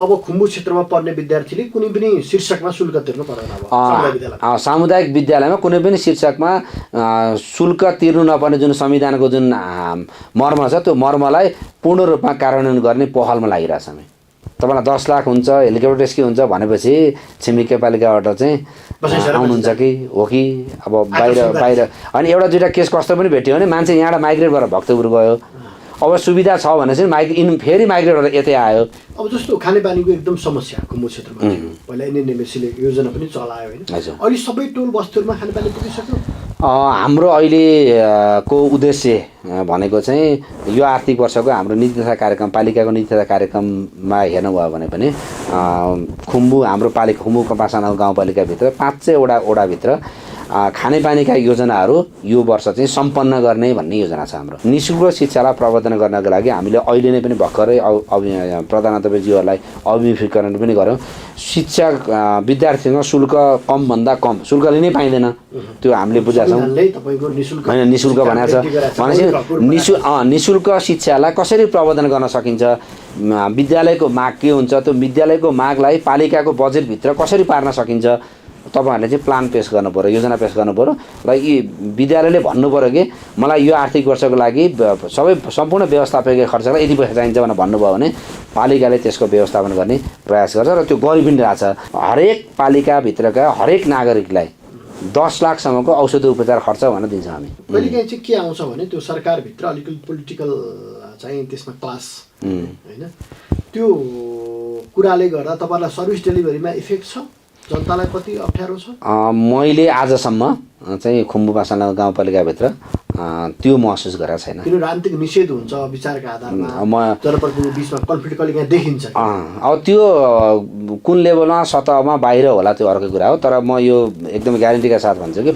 अब खुम्बु क्षेत्रमा पढ्ने विद्यार्थीले कुनै पनि शीर्षकमा शुल्क तिर्नु पर्दैन अब सामुदायिक विद्यालयमा कुनै पनि शीर्षकमा शुल्क तिर्नु नपर्ने जुन संविधानको जुन मर्म छ त्यो मर्मलाई पूर्ण रूपमा कार्यान्वयन गर्ने पहलमा लागिरहेछ हामी। तपाईँलाई 10 लाख हुन्छ हेलिकप्टर रेस्क्यु हुन्छ भनेपछि छिमेकी पालिकाबाट चाहिँ आउनुहुन्छ कि हो कि अब बाहिर अनि एउटा दुईवटा केस कस्तो पनि भेट्यो भने मान्छे यहाँबाट माइग्रेट भएर भक्तपुर गयो। अब सुविधा छ भने चाहिँ फेरि माइग्रेट भएर यतै आयो। अब जस्तो खानेपानीको एकदम समस्या खुम्बु क्षेत्रमा थियो। पहिला एनएनएमसीले योजना पनि चलायो होइन। अहिले सबै टोल बस्तीहरूमा खानेपानी पुगिसक्यो। हाम्रो अहिलेको उद्देश्य भनेको चाहिँ यो आर्थिक वर्षको हाम्रो नीति तथा कार्यक्रम पालिकाको नीति तथा कार्यक्रममा हेर्नुभयो भने पनि खुम्बु हाम्रो खुम्बु कपासाना गाउँपालिकाभित्र 500 वडाभित्र खानेपानीका योजनाहरू यो वर्ष चाहिँ सम्पन्न गर्ने भन्ने योजना छ हाम्रो। निःशुल्क शिक्षालाई प्रवर्धन गर्नको लागि हामीले अहिले नै पनि भर्खरै प्रधानमन्त्रीज्यूहरूलाई अभिमुखीकरण पनि गऱ्यौँ। शिक्षा विद्यार्थीसँग शुल्क कमभन्दा कम शुल्क लिनै पाइँदैन त्यो हामीले बुझाएको छौँ। होइन निःशुल्क भनेको छ भनेपछि निःशुल्क शिक्षालाई कसरी प्रवर्धन गर्न सकिन्छ, विद्यालयको माग के हुन्छ, त्यो विद्यालयको मागलाई पालिकाको बजेटभित्र कसरी पार्न सकिन्छ तपाईहरुले चाहिँ प्लान पेश गर्नु पर्यो, योजना पेश गर्नु पर्यो र यी विद्यालयले भन्नु पर्यो कि मलाई यो आर्थिक वर्षको लागि सम्पूर्ण व्यवस्थापकीय खर्चलाई यति पैसा चाहिन्छ भनेर भन्नुभयो भने पालिकाले त्यसको व्यवस्थापन गर्ने प्रयास गर्छ र त्यो गरि पनि रहेछ। हरेक पालिकाभित्रका हरेक नागरिकलाई 10 लाखसम्मको औषधि उपचार खर्च भनेर दिन्छौँ हामी। कहिलेकाहीँ चाहिँ के आउँछ भने त्यो सरकारभित्र अलिकति पोलिटिकल चाहिँ त्यसमा क्लास हैन, त्यो कुराले गर्दा तपाईलाई सर्भिस डेलिभरीमा इफेक्ट छ, जनतालाई कति अप्ठ्यारो छ? मैले आजसम्म चाहिँ खुम्बु पासाना गाउँपालिकाभित्र त्यो महसुस गरेको छैन। किन राजनीतिक निषेध हुन्छ विचारका आधारमा जनप्रतिनिधि बीचमा कन्फ्लिक्ट कहिलेकाहीँ देखिन्छ। अब त्यो कुन लेभलमा सतहमा बाहिर होला त्यो अर्को कुरा हो, तर म यो एकदम ग्यारेन्टीका साथ भन्छु कि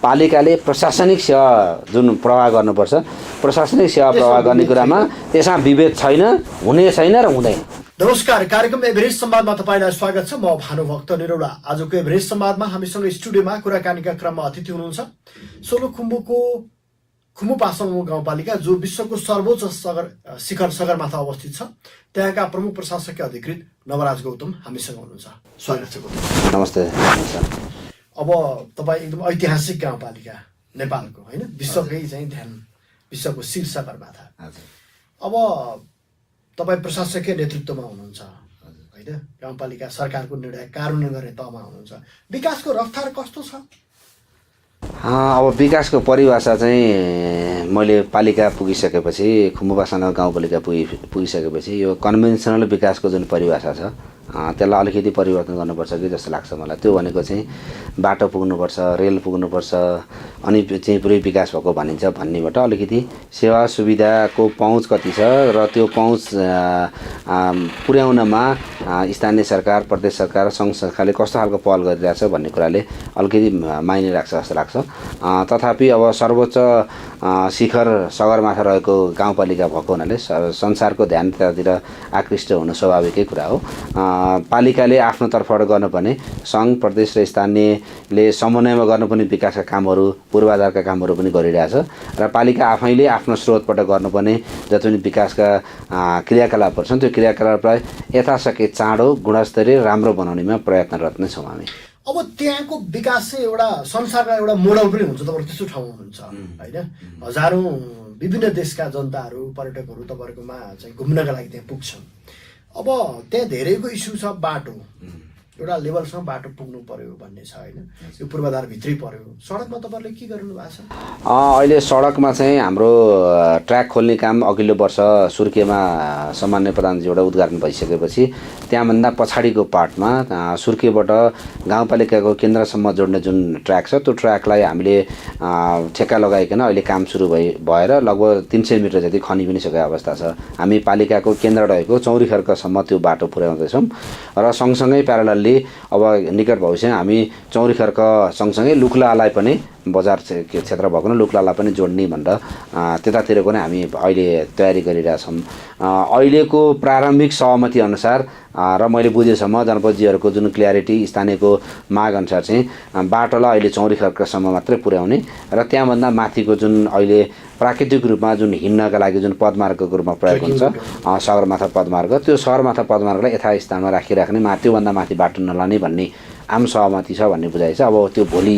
पालिकाले प्रशासनिक सेवा जुन प्रवाह गर्नुपर्छ प्रशासनिक सेवा प्रवाह गर्ने कुरामा त्यसमा विभेद छैन, हुने छैन र हुँदैन। नमस्कार, कार्यक्रम एभरेस्ट संवादमा तपाईलाई स्वागत छ। म भानुभक्त निरौला। आजको एभरेस्ट संवादमा हामीसँग स्टुडियोमा कुराकानीका क्रममा अतिथि हुनुहुन्छ सोलु खुम्बुको खुम्बु पासाना गाउँपालिका जो विश्वको सर्वोच्च शिखर सगरमाथा अवस्थित छ त्यहाँका प्रमुख प्रशासकीय अधिकृत नवराज गौतम हामीसँग हुनुहुन्छ। स्वागत छ गौतम। नमस्ते। अब तपाईँ एकदम ऐतिहासिक गाउँपालिका नेपालको होइन, विश्वकै चाहिँ ध्यान विश्वको शीर्ष सगरमाथा। अब तपाईँ प्रशासकीय नेतृत्वमा हुनुहुन्छ होइन, गाउँपालिका सरकारको निर्णय कार्यान्वयन गर्ने तहमा हुनुहुन्छ। विकासको रफ्तार कस्तो छ? अब विकासको परिभाषा चाहिँ मैले पालिका पुगिसकेपछि खुम्बु पासाना गाउँपालिका पुगिसकेपछि यो कन्भेन्सनल विकासको जुन परिभाषा छ त्यसलाई अलिकति परिवर्तन गर्नुपर्छ कि जस्तो लाग्छ मलाई। त्यो भनेको चाहिँ बाटो पुग्नुपर्छ, रेल पुग्नुपर्छ, अनि चाहिँ पुरै विकास भएको भनिन्छ भन्नेबाट अलिकति सेवा सुविधाको पहुँच कति छ र त्यो पहुँच पुर्याउनमा स्थानीय सरकार, प्रदेश सरकार, सङ्घ सरकारले कस्तो खालको पहल गरिरहेछ भन्ने कुराले अलिकति मायने राख्छ जस्तो लाग्छ। तथापि अब सर्वोच्च शिखर सगरमाथा रहेको गाउँपालिका भएको हुनाले संसारको ध्यान त्यतातिर आकृष्ट हुनु स्वाभाविकै कुरा हो। पालिकाले आफ्नो तर्फबाट गर्नुपर्ने सङ्घ, प्रदेश र स्थानीयले समन्वयमा गर्नुपर्ने विकासका कामहरू, पूर्वाधारका कामहरू पनि गरिरहेछ र पालिका आफैले आफ्नो स्रोतबाट गर्नुपर्ने जति पनि विकासका क्रियाकलापहरू छन् त्यो क्रियाकलापलाई यथाशक्य चाँडो, गुणस्तरीय, राम्रो बनाउनेमा प्रयत्नरत नै छौँ हामी। अब त्यहाँको विकास चाहिँ एउटा संसारका एउटा मोडल पनि हुन्छ। तपाईँहरू त्यस्तो ठाउँमा हुनुहुन्छ होइन, हजारौँ विभिन्न देशका जनताहरू, पर्यटकहरू तपाईँहरूकोमा चाहिँ घुम्नका लागि त्यहाँ पुग्छन्। अब त्यहाँ धेरैको इस्यु छ, बाटो एउटा लेभलसम्म बाटो पुग्नु पर्यो भन्ने छ होइन, यो पूर्वाधार भित्रै पर्यो। सडकमा तपाईँहरूले के गर्नु भएको छ? अहिले सडकमा चाहिँ हाम्रो ट्र्याक खोल्ने काम अघिल्लो वर्ष सुर्खेतमा सामान्य प्रधानजीबाट उद्घाटन भइसकेपछि त्यहाँभन्दा पछाडिको पार्टमा सुर्खेतबाट गाउँपालिकाको केन्द्रसम्म जोड्ने जुन ट्र्याक छ त्यो ट्र्याकलाई हामीले ठेक्का लगाइकन अहिले काम सुरु भएर लगभग 300 मिटर जति खनि पनि सकेको अवस्था छ। हामी पालिकाको केन्द्र रहेको चौरीखर्कसम्म त्यो बाटो पुर्याउँदैछौँ र सँगसँगै प्यारलल अब निकट भविष्यमा हामी चौरीखर्क सँगसँगै लुक्लालाई पनि बजार क्षेत्र भएको लुक्लालाई पनि जोड्ने भनेर त्यतातिरको नै हामी अहिले तयारी गरिरहेछौँ। अहिलेको प्रारम्भिक सहमति अनुसार र मैले बुझेसम्म जनपदजीहरूको जुन क्ल्यारिटी स्थानीयको माग अनुसार चाहिँ बाटोलाई अहिले चौरीखर्कसम्म मात्रै पुर्याउने र त्यहाँभन्दा माथिको जुन अहिले प्राकृतिक रूपमा जुन हिँड्नका लागि जुन पदमार्गको रूपमा प्रयोग हुन्छ सगरमाथा पदमार्ग, त्यो सगरमाथा पदमार्गलाई यथास्थानमा राखिराख्ने त्योभन्दा माथि बाटो नलाने भन्ने आम सहमति छ भन्ने बुझाइ छ। अब त्यो भोलि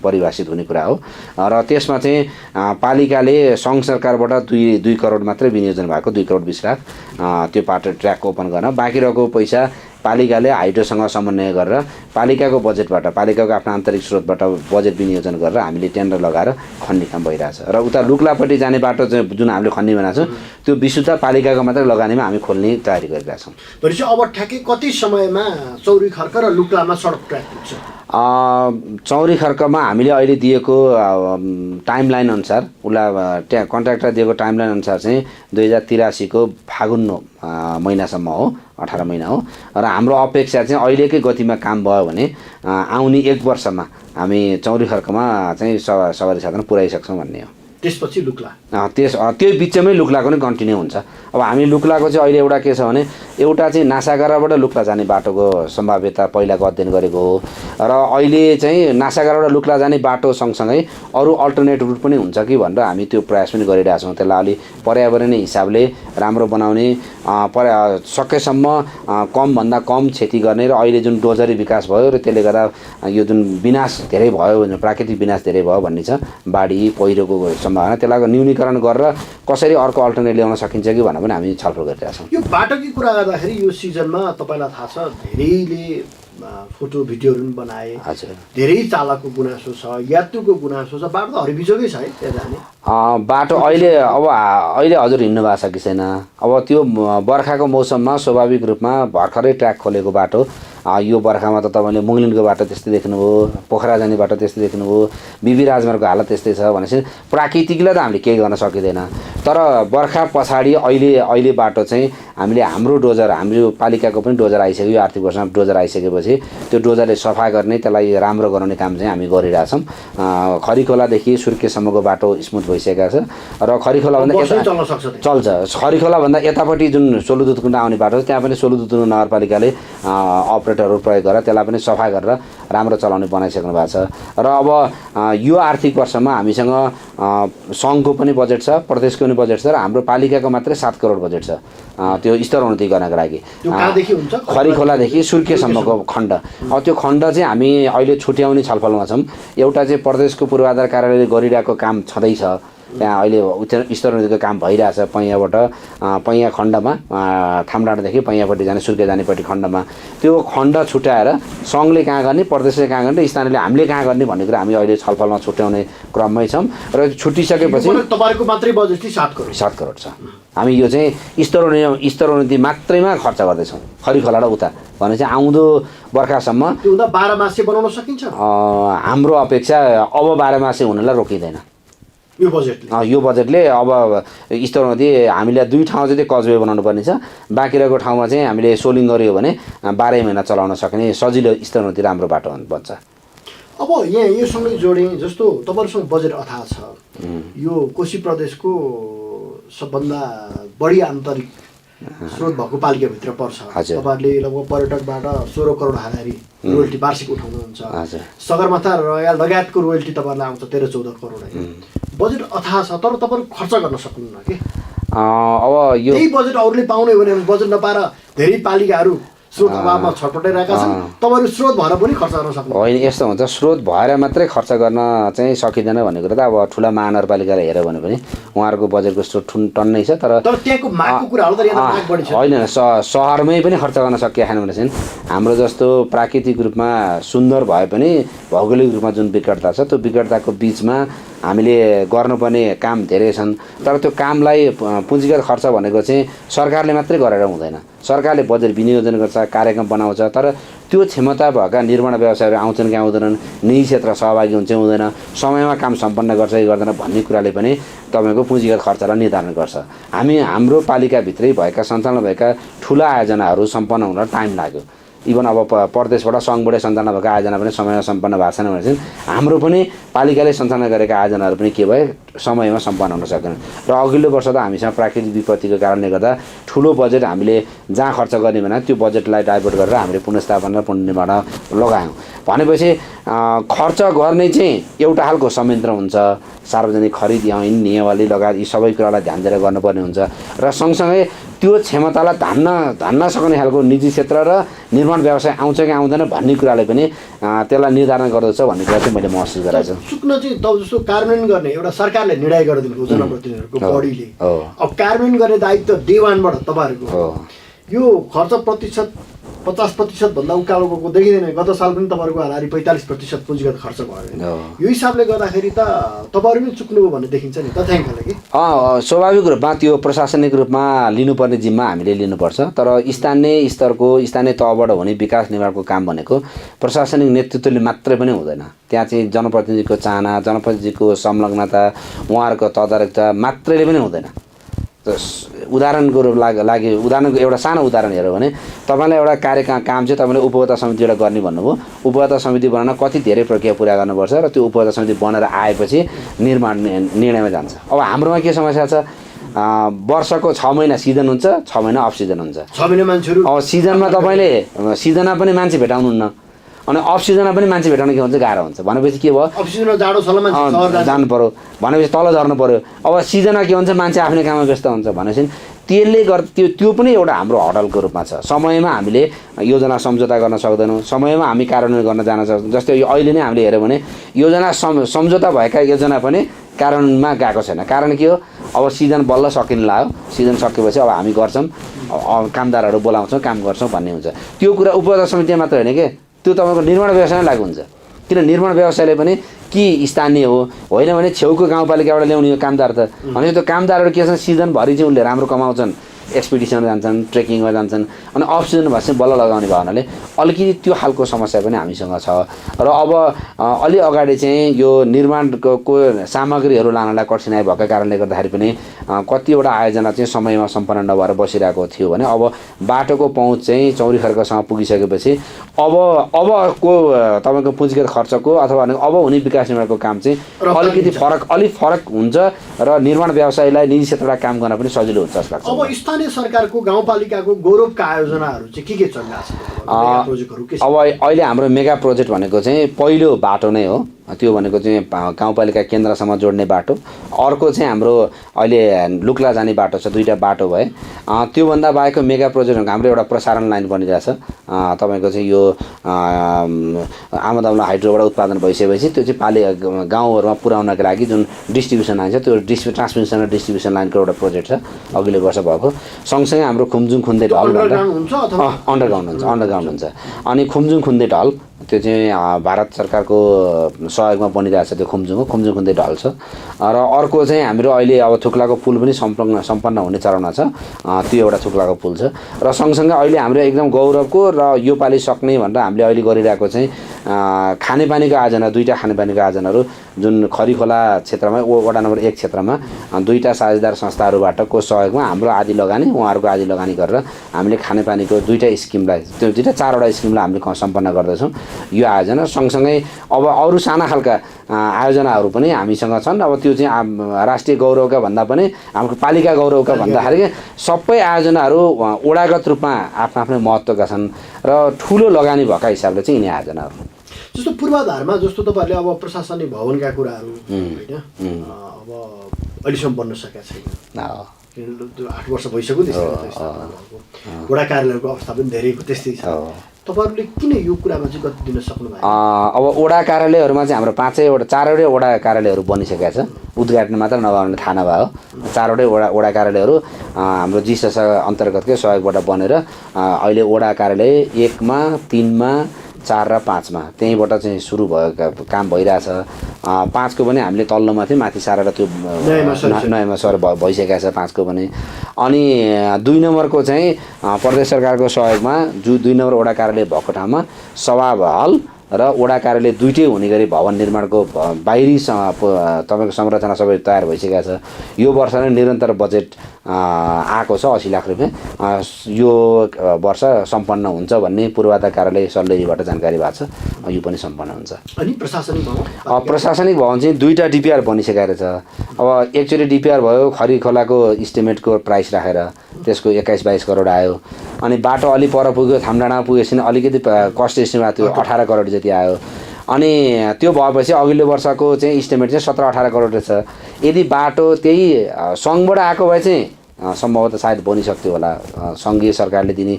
परिभाषित हुने कुरा हो र त्यसमा चाहिँ पालिकाले सङ्घ सरकारबाट 2 करोड मात्रै विनियोजन भएको, 2 करोड 20 लाख त्यो बाटो ट्र्याक ओपन गर्न, बाँकी रहेको पैसा पालिकाले हाइड्रोसँग समन्वय गरेर पालिकाको बजेटबाट, पालिकाको आफ्नो आन्तरिक स्रोतबाट बजेट विनियोजन गरेर हामीले टेन्डर लगाएर खन्ने काम भइरहेछ। र उता लुक्लापट्टि जाने बाटो चाहिँ जुन हामीले खन्ने भनेको छौँ त्यो विशुद्ध पालिकाको मात्रै लगानीमा हामी खोल्ने तयारी गरिरहेछौँ। भनेपछि अब ठ्याक्कै कति समयमा चौरी खर्क र लुक्लामा सडक ट्र्याक पुग्छ? चौरी खर्कमा हामीले अहिले दिएको टाइमलाइन अनुसार, उसलाई कन्ट्र्याक्टर दिएको टाइमलाइन अनुसार चाहिँ 2083 को फागुन महिनासम्म हो, 18 महिना हो। र हाम्रो अपेक्षा चाहिँ अहिलेकै गतिमा काम भयो भने आउने 1 वर्षमा हामी चौरी खर्कमा चाहिँ सवारी साधन पुर्याइसक्छौँ भन्ने हो। त्यसपछि लुक्ला त्यो बिचमै लुक्लाको नै कन्टिन्यू हुन्छ। अब हामी लुक्लाको चाहिँ अहिले एउटा के छ भने एउटा चाहिँ नासागराबाट लुक्ला जाने बाटोको सम्भाव्यता पहिलाको अध्ययन गरेको हो र अहिले चाहिँ नासागराबाट लुक्ला जाने बाटो सँगसँगै अरू अल्टरनेट रुट पनि हुन्छ कि भनेर हामी त्यो प्रयास पनि गरिरहेका छौँ। त्यसलाई अलि पर्यावरणीय हिसाबले राम्रो बनाउने, सकेसम्म कमभन्दा कम क्षति गर्ने र अहिले जुन डोजरी विकास भयो र त्यसले गर्दा यो जुन विनाश धेरै भयो, प्राकृतिक विनाश धेरै भयो भन्ने छ, बाढी पहिरोको सम्भावना, त्यसलाई न्यूनीकरण गरेर कसरी अर्को अल्टरनेट ल्याउन सकिन्छ कि भनेर पनि हामी छलफल गरिरहेका छौँ। यो बाटोकी कुरा गर्दाखेरि यो सिजनमा तपाईँलाई थाहा छ धेरैले फोटो भिडियोहरू पनि बनाए, हजुर, धेरै चालकको गुनासो छ, यात्रुको गुनासो छ, बाटो त हरिबिजोकै छ है त्यहाँ जाने बाटो। अहिले हजुर हिँड्नु भएको छ कि छैन? अब त्यो बर्खाको मौसममा स्वाभाविक रूपमा भर्खरै ट्र्याक खोलेको बाटो, यो बर्खामा त तपाईँले मुङ्लिनको बाटो त्यस्तै देख्नुभयो, पोखरा जाने बाटो त्यस्तै देख्नुभयो, बिबी राजमार्गको हालत त्यस्तै छ भनेपछि प्राकृतिकलाई त हामीले केही गर्न सकिँदैन। तर बर्खा पछाडि अहिले बाटो चाहिँ हामीले हाम्रो डोजर, हाम्रो पालिकाको पनि डोजर आइसक्यो, यो आर्थिक वर्षमा डोजर आइसकेपछि त्यो डोजरले सफा गर्ने, त्यसलाई राम्रो गराउने काम चाहिँ हामी गरिरहेछौँ। खरिखोलादेखि सुर्खेतसम्मको बाटो स्मुथ भइसकेको छ र खरिखोलाभन्दा चल्छ। खरिखोलाभन्दा यतापट्टि जुन सोलुदुतकुण्ड आउने बाटो छ त्यहाँ पनि सोलुदुतकुण्ड नगरपालिकाले अपरेटरहरू प्रयोग गरेर त्यसलाई पनि सफा गरेर राम्रो चलाउने बनाइसक्नु भएको छ। र अब यो आर्थिक वर्षमा हामीसँग सङ्घको पनि बजेट छ, प्रदेशको पनि बजेट छ र हाम्रो पालिकाको मात्रै 7 करोड बजेट छ त्यो स्तरोन्नति गर्नको लागि। खरिखोलादेखि सुर्खेतसम्मको खण्ड, अब त्यो खण्ड चाहिँ हामी अहिले छुट्याउने छलफलमा छौँ। एउटा चाहिँ प्रदेशको पूर्वाधार कार्यालयले गरिरहेको काम छँदैछ, त्यहाँ अहिले स्तरोन्नतिको काम भइरहेछ। पैया खण्डमा थामडाँडादेखि पैयापट्टि जाने, सुर्खेत जानेपट्टि खण्डमा त्यो खण्ड छुट्याएर सङ्घले कहाँ गर्ने, प्रदेशले कहाँ गर्ने, स्थानीयले हामीले कहाँ गर्ने भन्ने कुरा हामी अहिले छलफलमा छुट्याउने क्रममै छौँ। र छुट्टिसकेपछि तपाईँको मात्रै बजेट 7 करोड छ। हामी यो चाहिँ स्तरोन्नति मात्रैमा खर्च गर्दैछौँ, खरिखोला र उता भने चाहिँ आउँदो बर्खासम्म 12 मासे बनाउन सकिन्छ। हाम्रो अपेक्षा अब 12 मासे हुनलाई रोकिँदैन यो बजेटले। अब स्तरोन्नति हामीले 2 ठाउँ चाहिँ कजवे बनाउनु पर्ने छ, बाँकी रहेको ठाउँमा चाहिँ हामीले सोलिङ गऱ्यो भने 12 महिना चलाउन सक्ने सजिलो स्तरोन्नति राम्रो बाटो बन्छ। अब यहाँ योसँगै जोडेँ, जस्तो तपाईँहरूसँग बजेट अथाह छ, यो कोशी प्रदेशको सबभन्दा बढी आन्तरिक स्रोत भएको पालिकाभित्र पर्छ। तपाईँहरूले लगभग पर्यटकबाट 16 करोड हाराहारी रोयल्टी वार्षिक उठाउनुहुन्छ। सगरमाथा रयाल लगायतको रोयल्टी तपाईँहरूलाई आउँछ 13-14 करोड। बजेट अथाह छ तर तपाईँहरू खर्च गर्न सक्नुहुन्न कि? अब यो यही बजेट अरूले पाउने हो भने बजेट नपाएर धेरै पालिकाहरू स्रोत अभावमा छटपटाइरहेका छन्, तपाईँहरू स्रोत भएर पनि खर्च गर्न सक्नु होइन। यस्तो हुन्छ, स्रोत भएर मात्रै खर्च गर्न चाहिँ सकिँदैन भन्ने कुरा त अब ठुला महानगरपालिकालाई हेऱ्यो भने पनि उहाँहरूको बजेटको स्रोत टन्नै छ। तर त्यहाँको मागको कुराहरू त यहाँ माग बढी छ होइन, सहरमै पनि खर्च गर्न सकिएन भने चाहिँ हाम्रो जस्तो प्राकृतिक रूपमा सुन्दर भए पनि भौगोलिक रूपमा जुन विकटता छ त्यो विकटताको बिचमा हामीले गर्नुपर्ने काम धेरै छन्। तर त्यो कामलाई पुँजीगत खर्च भनेको चाहिँ सरकारले मात्रै गरेर हुँदैन। सरकारले बजेट विनियोजन गर्छ, कार्यक्रम बनाउँछ, तर त्यो क्षमता भएका निर्माण व्यवसायहरू आउँछन् कि आउँदैनन्, निजी क्षेत्र सहभागी हुन्छ हुँदैन, समयमा काम सम्पन्न गर्छ कि गर्दैन भन्ने कुराले पनि तपाईँको पुँजीगत खर्चलाई निर्धारण गर्छ। हाम्रो पालिकाभित्रै भएका सञ्चालन भएका ठुला आयोजनाहरू सम्पन्न हुन टाइम लाग्यो। इभन अब प्रदेशबाट सङ्घबाटै सञ्चालन भएको आयोजना पनि समयमा सम्पन्न भएको छैन भने चाहिँ हाम्रो पनि पालिकाले सञ्चालन गरेका आयोजनाहरू पनि के भयो समयमा सम्पन्न हुन सकेन। र अघिल्लो वर्ष त हामीसँग प्राकृतिक विपत्तिको कारणले गर्दा ठुलो बजेट हामीले जहाँ खर्च गर्ने भने त्यो बजेटलाई डाइभर्ट गरेर हामीले पुनर्स्थापना र पुनर्निर्माण लगायौँ। भनेपछि खर्च गर्ने चाहिँ एउटा खालको संयन्त्र हुन्छ, सार्वजनिक खरिद ऐन नियमावली लगायत यी सबै कुरालाई ध्यान दिएर गर्नुपर्ने हुन्छ र सँगसँगै त्यो क्षमतालाई धान्न सक्ने खालको निजी क्षेत्र र निर्माण व्यवसाय आउँछ कि आउँदैन भन्ने कुराले पनि त्यसलाई निर्धारण गर्दछ भन्ने कुरा चाहिँ मैले महसुस गरेको छु। चुक्न चाहिँ तब जस्तो कार्यान्वयन गर्ने एउटा सरकारले निर्णय गरिदिएको जनप्रतिनिधिहरूको बडीले अब कार्यान्वयन गर्ने दायित्व डे 1 बाट तपाईँहरूको यो खर्च प्रतिशत 50% भन्दा उकालो गएको देखिँदैन। गत साल पनि तपाईँहरूको हाराहारी 45% पुँजीगत खर्च भयो। यो हिसाबले गर्दाखेरि त तपाईँहरू पनि चुक्नुभयो भन्ने देखिन्छ नि तथ्याङ्कले कि स्वाभाविक रूपमा त्यो प्रशासनिक रूपमा लिनुपर्ने जिम्मा हामीले लिनुपर्छ। तर स्थानीय स्तरको स्थानीय तहबाट हुने विकास निर्माणको काम भनेको प्रशासनिक नेतृत्वले मात्रै पनि हुँदैन। त्यहाँ चाहिँ जनप्रतिनिधिको चाहना, जनप्रतिनिधिको संलग्नता, उहाँहरूको तदारकता मात्रैले पनि हुँदैन। उदाहरणको लागि उदाहरणको एउटा सानो उदाहरण हेऱ्यो भने तपाईँलाई एउटा काम चाहिँ तपाईँले उपभोक्ता समितिबाट गर्ने भन्नुभयो। उपभोक्ता समिति बनाउन कति धेरै प्रक्रिया पुरा गर्नुपर्छ र त्यो उपभोक्ता समिति बनेर आएपछि निर्णयमा जान्छ। अब हाम्रोमा के समस्या छ, वर्षको 6 महिना सिजन हुन्छ, 6 महिना अफ सिजन हुन्छ। 6 महिना मान्छेहरू अब सिजनमा तपाईँले सिजनमा पनि मान्छे भेटाउनुहुन्न अनि अफ सिजनमा पनि मान्छे भेटाउन के हुन्छ गाह्रो हुन्छ। भनेपछि के भयो, अफ सिजनमा जाडो छ मान्छे जानु पर्यो, भनेपछि तल झर्नु पर्यो। अब सिजनमा के हुन्छ, मान्छे आफ्नै काममा व्यस्त हुन्छ। भनेपछि त्यसले गर्दा त्यो पनि एउटा हाम्रो हडलको रूपमा छ। समयमा हामीले योजना सम्झौता गर्न सक्दैनौँ, समयमा हामी कार्यान्वयन गर्न जान सक्दैनौँ। जस्तै अहिले नै हामीले हेऱ्यौँ भने योजना सम्झौता भएका योजना पनि कार्यान्वयनमा गएको छैन। कारण के हो, अब सिजन बल्ल सकिन लाग्यो, सिजन सकेपछि अब हामी गर्छौँ, कामदारहरू बोलाउँछौँ, काम गर्छौँ भन्ने हुन्छ। त्यो कुरा उपभोक्ता समितिमा मात्र होइन कि त्यो तपाईँको निर्माण व्यवसायमा लागु हुन्छ। किन निर्माण व्यवसायले पनि कि स्थानीय होइन भने छेउको गाउँपालिकाबाट ल्याउने कामदार त भनेपछि त्यो कामदारहरू के छ, सिजनभरि चाहिँ उनले राम्रो कमाउँछन्, एक्सपिडिसन जान्छन्, ट्रेकिङमा जान्छन् अनि अफ सिजन भएपछि बल्ल लगाउने भयो हुनाले अलिकति त्यो खालको समस्या पनि हामीसँग छ। र अब अलि अगाडि चाहिँ यो निर्माणको सामग्रीहरू लानलाई कठिनाइ भएको कारणले गर्दाखेरि पनि कतिवटा आयोजना चाहिँ समयमा सम्पन्न नभएर बसिरहेको थियो भने अब बाटोको पहुँच चाहिँ चौरी खर्कसँग पुगिसकेपछि अबको तपाईँको पुँजीगत खर्चको अथवा अब हुने विकास निर्माणको काम चाहिँ अलिकति फरक हुन्छ र निर्माण व्यवसायलाई निजी क्षेत्रलाई काम गर्न पनि सजिलो हुन्छ जस्तो लाग्छ। अब स्थानीय सरकारको गाउँपालिकाको गौरवका आयोजनाहरू चाहिँ के चलिरहेको छ? अब अहिले हाम्रो मेगा प्रोजेक्ट भनेको चाहिँ पहिलो बाटो नै हो। त्यो भनेको चाहिँ गाउँपालिका केन्द्रसम्म जोड्ने बाटो। अर्को चाहिँ हाम्रो अहिले लुक्ला जाने बाटो छ, 2टा बाटो भए। त्योभन्दा बाहेकको मेगा प्रोजेक्ट हाम्रो एउटा प्रसारण लाइन बनिरहेछ। तपाईँको चाहिँ यो आमद अमला हाइड्रोबाट उत्पादन भइसकेपछि त्यो चाहिँ गाउँहरूमा पुर्याउनको लागि जुन डिस्ट्रिब्युसन लाइन छ त्यो ट्रान्समिसन र डिस्ट्रिब्युसन लाइनको एउटा प्रोजेक्ट छ अघिल्लो वर्ष भएको। सँगसँगै हाम्रो खुम्जुङ खुन्दै ढल अन्डरग्राउन्ड हुन्छ। अनि खुम्जुङ खुन्दै ढल त्यो चाहिँ भारत सरकारको सहयोगमा बनिरहेछ। त्यो खुम्जुङ खुन्दै ढल छ। र अर्को चाहिँ हाम्रो अहिले अब थुक्लाको पुल पनि सम्पन्न हुने चरणमा छ। त्यो एउटा थुक्लाको पुल छ। र सँगसँगै अहिले हाम्रो एकदम गौरवको र यो पालि सक्ने भनेर हामीले अहिले गरिरहेको चाहिँ खानेपानीको आयोजना, 2टा खानेपानीको आयोजनाहरू जुन खरीखोला क्षेत्रमा वडा नम्बर 1 क्षेत्रमा 2टा साझेदार संस्थाहरूबाट को सहयोगमा हाम्रो आदि लगानी उहाँहरूको आदि लगानी गरेर हामीले खानेपानीको 2टा स्किमलाई त्यो 4वटा स्किमलाई हामीले सम्पन्न गर्दैछौँ यो आयोजना। सँगसँगै अब अरू साना खालका आयोजनाहरू पनि हामीसँग छन्। अब त्यो चाहिँ राष्ट्रिय गौरवका भन्दा पनि हाम्रो पालिका गौरवका भन्दाखेरि सबै आयोजनाहरू वडागत रूपमा आफ्नो महत्त्वका छन् र ठुलो लगानी भएका हिसाबले चाहिँ यिनी आयोजनाहरू जस्तो पूर्वाधारमा जस्तो तपाईँहरूले अब प्रशासनिक भवनका कुराहरू होइन अब अहिलेसम्म बन्न सकेका छैन। 8 वर्ष भइसक्यो त्यस्तो वडा कार्यालयको अवस्था पनि धेरै त्यस्तै छ। तपाईँहरूले किन यो कुरामा चाहिँ गति दिन सक्नु भयो? अब वडा कार्यालयहरूमा चाहिँ हाम्रो 4वटै वडा कार्यालयहरू बनिसकेका छ। उद्घाटन मात्र नभएर थाहा नभयो 4वटै वडा कार्यालयहरू हाम्रो जिसस अन्तर्गतकै सहयोगबाट बनेर अहिले वडा कार्यालय 1 मा 3 मा 4 र 5 मा त्यहीँबाट चाहिँ सुरु भएको काम भइरहेछ। 5 को पनि हामीले तल्लोमा थियो, माथि सारेर त्यो नयाँमा सर भइसकेको छ 5 को पनि। अनि 2 नम्बरको चाहिँ प्रदेश सरकारको सहयोगमा 2 नम्बर वडा कार्यालय भएको ठाउँमा सभा हल र वडा कार्यालय 2टै हुने गरी भवन निर्माणको बाहिरी तपाईँको संरचना सबै तयार भइसकेको छ। यो वर्ष नै निरन्तर बजेट आएको छ 80 लाख रुपियाँ यो वर्ष सम्पन्न हुन्छ भन्ने पूर्वाधार कार्यालय सल्लेरीबाट जानकारी भएको छ यो पनि सम्पन्न हुन्छ। अनि प्रशासनिक भवन प्रशासनिक भवन चाहिँ 2टा डिपिआर बनिसकेको छ। अब एकचोटि डिपिआर भयो खरी खोलाको इस्टिमेटको प्राइस राखेर त्यसको 21-22 करोड आयो अनि बाटो अलि पर पुग्यो थामडाँडामा पुगेपछि अलिकति कस्ट एस्टिमेट थियो 18 करोड जति आयो अनि त्यो भएपछि अघिल्लो वर्षको चाहिँ इस्टिमेट चाहिँ 17-18 करोड छ। यदि बाटो त्यही सङ्घबाट आएको भए चाहिँ सम्भवतः सायद बनिसक्थ्यो होला सङ्घीय सरकारले दिने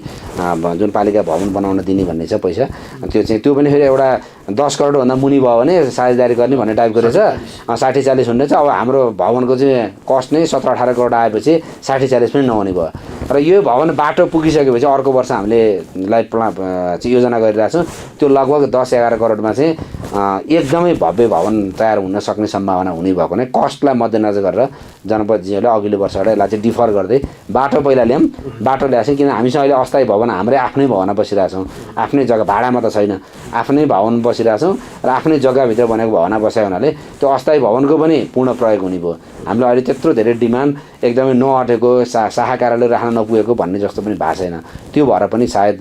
जुन पालिका भवन बनाउन दिने भन्ने छ पैसा त्यो पनि फेरि एउटा 10 करोडभन्दा मुनि भयो भने साझेदारी गर्ने भन्ने टाइपको रहेछ 60-40 हुने चाहिँ अब हाम्रो भवनको चाहिँ कस्ट नै 17-18 करोड आएपछि 60-40 पनि नहुने भयो र यो भवन बाटो पुगिसकेपछि अर्को वर्ष हामीले चाहिँ योजना गरिरहेछौँ त्यो लगभग 10-11 करोडमा चाहिँ एकदमै भव्य भवन तयार हुन सक्ने सम्भावना हुने भएको नै कस्टलाई मध्यनजर गरेर जनपदजीहरूले अघिल्लो वर्षबाट यसलाई चाहिँ डिफर गर्दै बाटो पहिला ल्याऊँ बाटो ल्याएपछि किन हामीसँग अहिले अस्थायी भवन हाम्रै आफ्नै भवनमा बसिरहेछौँ आफ्नै जग्गा भाडामा त छैन आफ्नै भवन बसिरहेछौँ र आफ्नै जग्गाभित्र बनेको भवनमा बसेको हुनाले त्यो अस्थायी भवनको पनि पूर्ण प्रयोग हुने भयो। हामीले अहिले त्यत्रो धेरै डिमान्ड एकदमै नअटेको शाखा कार्यालय राख्न नपुगेको भन्ने जस्तो पनि भएको छैन त्यो भएर पनि सायद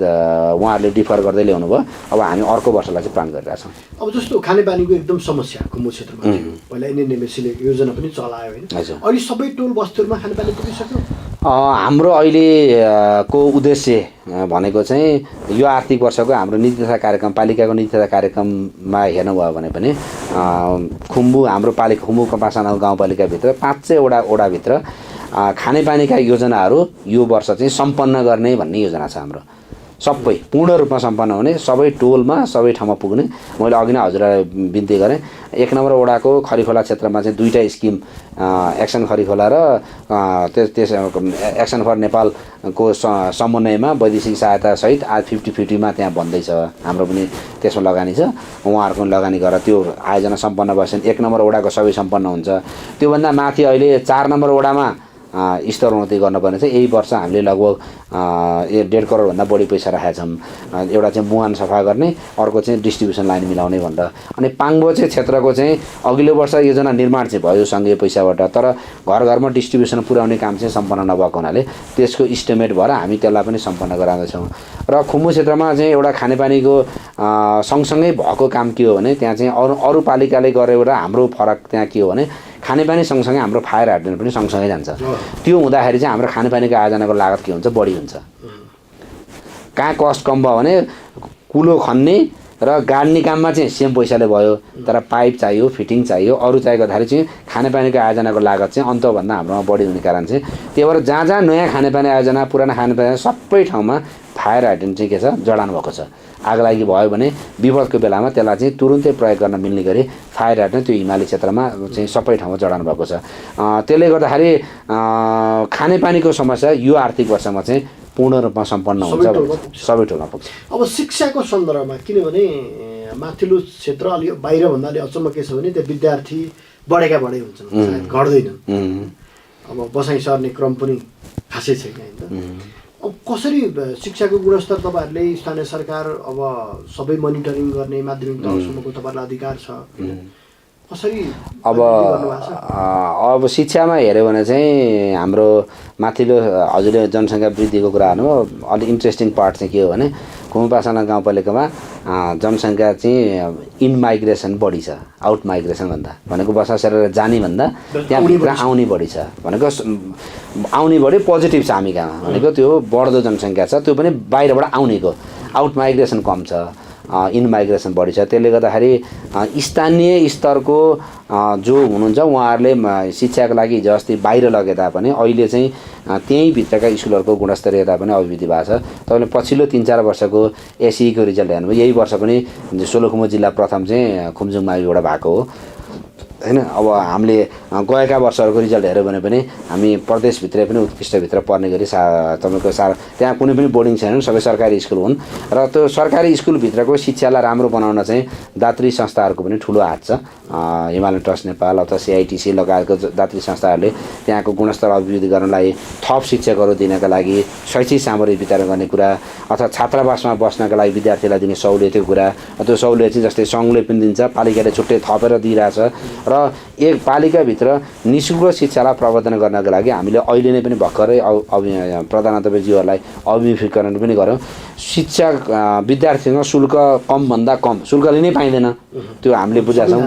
उहाँहरूले डिफर गर्दै ल्याउनु भयो। अब हामी अर्को वर्षलाई चाहिँ प्लान गरिरहेछौँ। अब जस्तो खानेपानीको एकदम समस्या कुमुद क्षेत्रमा पहिला एनएनएमसीले योजना पनि चलायो होइन अहिले सबै टोल बस्तीहरूमा खानेपानी पुगिसक्यो। हाम्रो अहिलेको उद्देश्य भनेको चाहिँ यो आर्थिक वर्षको हाम्रो नीति तथा कार्यक्रम पालिकाको नीति तथा कार्यक्रममा हेर्नुभयो भने पनि खुम्बु हाम्रो पालिका खुम्बु कपासाना गाउँपालिकाभित्र 500 वडाभित्र खानेपानीका योजनाहरू यो वर्ष चाहिँ सम्पन्न गर्ने भन्ने योजना छ हाम्रो। सबै पूर्ण रूपमा सम्पन्न हुने सबै टोलमा सबै ठाउँमा पुग्ने मैले अघि नै हजुरलाई बिन्ती गरेँ 1 नम्बर वडाको खरीखोला क्षेत्रमा चाहिँ 2टा स्किम एक्सन खरीखोला र त्यस एक्सन फर नेपालको समन्वयमा वैदेशिक सहायता सहित आज 50-50 त्यहाँ बन्दैछ हाम्रो पनि त्यसमा लगानी छ उहाँहरूको पनि लगानी गरेर त्यो आयोजना सम्पन्न भएपछि 1 नम्बर वडाको सबै सम्पन्न हुन्छ। त्योभन्दा माथि अहिले 4 नम्बर वडामा स्तरोन्नति गर्नुपर्ने चाहिँ यही वर्ष हामीले लगभग 1.5 करोडभन्दा बढी पैसा राखेका छौँ। एउटा चाहिँ मुहान सफा गर्ने अर्को चाहिँ डिस्ट्रिब्युसन लाइन मिलाउने भनेर अनि पाङ्बो चाहिँ क्षेत्रको चाहिँ अघिल्लो वर्ष योजना निर्माण चाहिँ भयो सङ्घीय पैसाबाट तर घर घरमा डिस्ट्रिब्युसन पुर्याउने काम चाहिँ सम्पन्न नभएको हुनाले त्यसको इस्टिमेट भएर हामी त्यसलाई पनि सम्पन्न गराउँदैछौँ। र खुम्बु क्षेत्रमा चाहिँ एउटा खानेपानीको सँगसँगै भएको काम के हो भने त्यहाँ चाहिँ अरू पालिकाले गरेर हाम्रो फरक त्यहाँ के हो भने खानेपानी सँगसँगै हाम्रो फायर हाइड्रेन्ट पनि सँगसँगै जान्छ। त्यो हुँदाखेरि चाहिँ हाम्रो खानेपानीको आयोजनाको लागत के हुन्छ बढी हुन्छ। कहाँ कस्ट कम भयो भने कुलो खन्ने र गाड्ने काममा चाहिँ सेम पैसाले भयो तर पाइप चाहियो फिटिङ चाहियो अरू चाहिएको हुँदाखेरि चाहिँ खानेपानीको आयोजनाको लागत चाहिँ अन्तभन्दा हाम्रोमा बढी हुने कारण चाहिँ त्यही भएर जहाँ जहाँ नयाँ खानेपानी आयोजना पुरानो खानेपानी सबै ठाउँमा फायर हाइड्रेन्ट चाहिँ के छ जडान भएको छ। आगलागी भयो भने विपदको बेलामा त्यसलाई चाहिँ तुरुन्तै प्रयोग गर्न मिल्ने गरी फायर हाइड्रेन्ट त्यो हिमाली क्षेत्रमा चाहिँ सबै ठाउँमा जडान भएको छ। त्यसले गर्दाखेरि खानेपानीको समस्या यो आर्थिक वर्षमा चाहिँ पूर्ण रूपमा सम्पन्न हुन्छ सबै ठाउँमा पुग्छ। अब शिक्षाको सन्दर्भमा किनभने माथिल्लो क्षेत्र अलि बाहिरभन्दा अलि अचम्म के छ भने त्यो विद्यार्थी बढेका हुन्छन् सायद घट्दैनन्। अब बसाइ सर्ने क्रम पनि खासै छैन होइन। अब कसरी शिक्षाको गुणस्तर तपाईँहरूले स्थानीय सरकार अब सबै मोनिटरिङ गर्ने माध्यमिक तहसम्मको तपाईँहरूलाई अधिकार छ कसरी अब शिक्षामा हेऱ्यो भने चाहिँ हाम्रो माथिल्लो हजुरले जनसङ्ख्या वृद्धिको कुरा गर्नु अलिक इन्ट्रेस्टिङ पार्ट चाहिँ के हो भने खुम्बुपासाना गाउँपालिकामा जनसङ्ख्या चाहिँ इन माइग्रेसन बढी छ आउट माइग्रेसन भन्दा भनेको बसाइ सरेर जाने भन्दा त्यहाँभित्र आउने बढी छ भनेको आउने बढी पोजिटिभ छ हामी कहाँ भनेको त्यो बढ्दो जनसङ्ख्या छ त्यो पनि बाहिरबाट आउनेको आउट माइग्रेसन कम छ इन माइग्रेसन बढी छ। त्यसले गर्दाखेरि स्थानीय स्तरको जो हुनुहुन्छ उहाँहरूले शिक्षाको लागि हिजो अस्ति बाहिर लगे तापनि अहिले चाहिँ त्यहीँ भित्रका स्कुलहरूको गुणस्तरीयता पनि अभिवृद्धि भएको छ। तपाईँले पछिल्लो 3-4 वर्षको एसईको रिजल्ट हेर्नुभयो यही वर्ष पनि सोलुखुम्बु जिल्ला प्रथम चाहिँ खुम्चुङमा एउटा भएको हो हैन। अब हामीले गएका वर्षहरूको रिजल्ट हेऱ्यो भने पनि हामी प्रदेशभित्रै पनि उत्कृष्टभित्र पर्ने गरी तपाईँको त्यहाँ कुनै पनि बोर्डिङ छैनन् सबै सरकारी स्कुल हुन् र त्यो सरकारी स्कुलभित्रको शिक्षालाई राम्रो बनाउन चाहिँ दात्री संस्थाहरूको पनि ठुलो हात छ। हिमालयन ट्रस्ट नेपाल अथवा सिआइटिसी लगायतको दात्री संस्थाहरूले त्यहाँको गुणस्तर अभिवृद्धि गर्नलाई थप शिक्षकहरू दिनका लागि शैक्षिक सामग्री वितरण गर्ने कुरा अथवा छात्रावासमा बस्नका लागि विद्यार्थीलाई दिने सहुलियतको कुरा त्यो सहुलियत चाहिँ जस्तै सङ्घले पनि दिन्छ पालिकाले छुट्टै थपेर दिइरहेछ र एक पालिकाभित्र निःशुल्क शिक्षालाई प्रवर्धन गर्नको लागि हामीले अहिले नै पनि भर्खरै प्रधान अध्यापकज्यूहरूलाई अभिमुखीकरण पनि गऱ्यौँ। शिक्षा विद्यार्थीसँग शुल्क कमभन्दा कम शुल्क लिनै पाइँदैन, त्यो हामीले बुझाएको छौँ।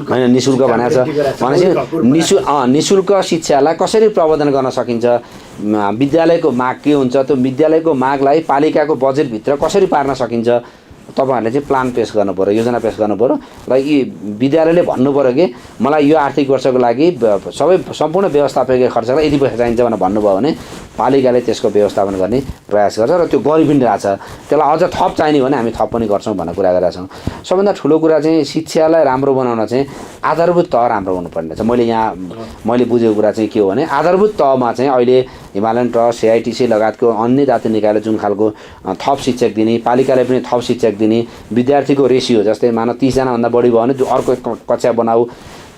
होइन, निःशुल्क भनेको छ भनेपछि निःशुल्क शिक्षालाई कसरी प्रवर्धन गर्न सकिन्छ, विद्यालयको माग के हुन्छ, त्यो विद्यालयको मागलाई पालिकाको बजेटभित्र कसरी पार्न सकिन्छ, तपाईँहरूले चाहिँ प्लान पेस गर्नु पऱ्यो, योजना पेस गर्नु पऱ्यो। र यी विद्यालयले भन्नु पऱ्यो कि मलाई यो आर्थिक वर्षको लागि सम्पूर्ण व्यवस्थापकीय खर्चलाई यति पैसा चाहिन्छ भनेर भन्नुभयो भने पालिकाले त्यसको व्यवस्थापन गर्ने प्रयास गर्छ र त्यो गरि पनि रहेछ। त्यसलाई अझ थप चाहिने भने हामी थप पनि गर्छौँ भन्ने कुरा गरेका छौँ। सबभन्दा ठुलो कुरा चाहिँ शिक्षालाई राम्रो बनाउन चाहिँ आधारभूत तह राम्रो हुनुपर्ने छ। मैले बुझेको कुरा चाहिँ के हो भने आधारभूत तहमा चाहिँ अहिले हिमालयन ट्रस्ट, CITC लगायतको अन्य जातीय निकायले जुन खालको थप शिक्षक दिने, पालिकाले पनि थप शिक्षक दिने, विद्यार्थीको रेसियो जस्तै मानव 30 जनाभन्दा बढी भयो भने त्यो अर्को कक्षा बनाऊ,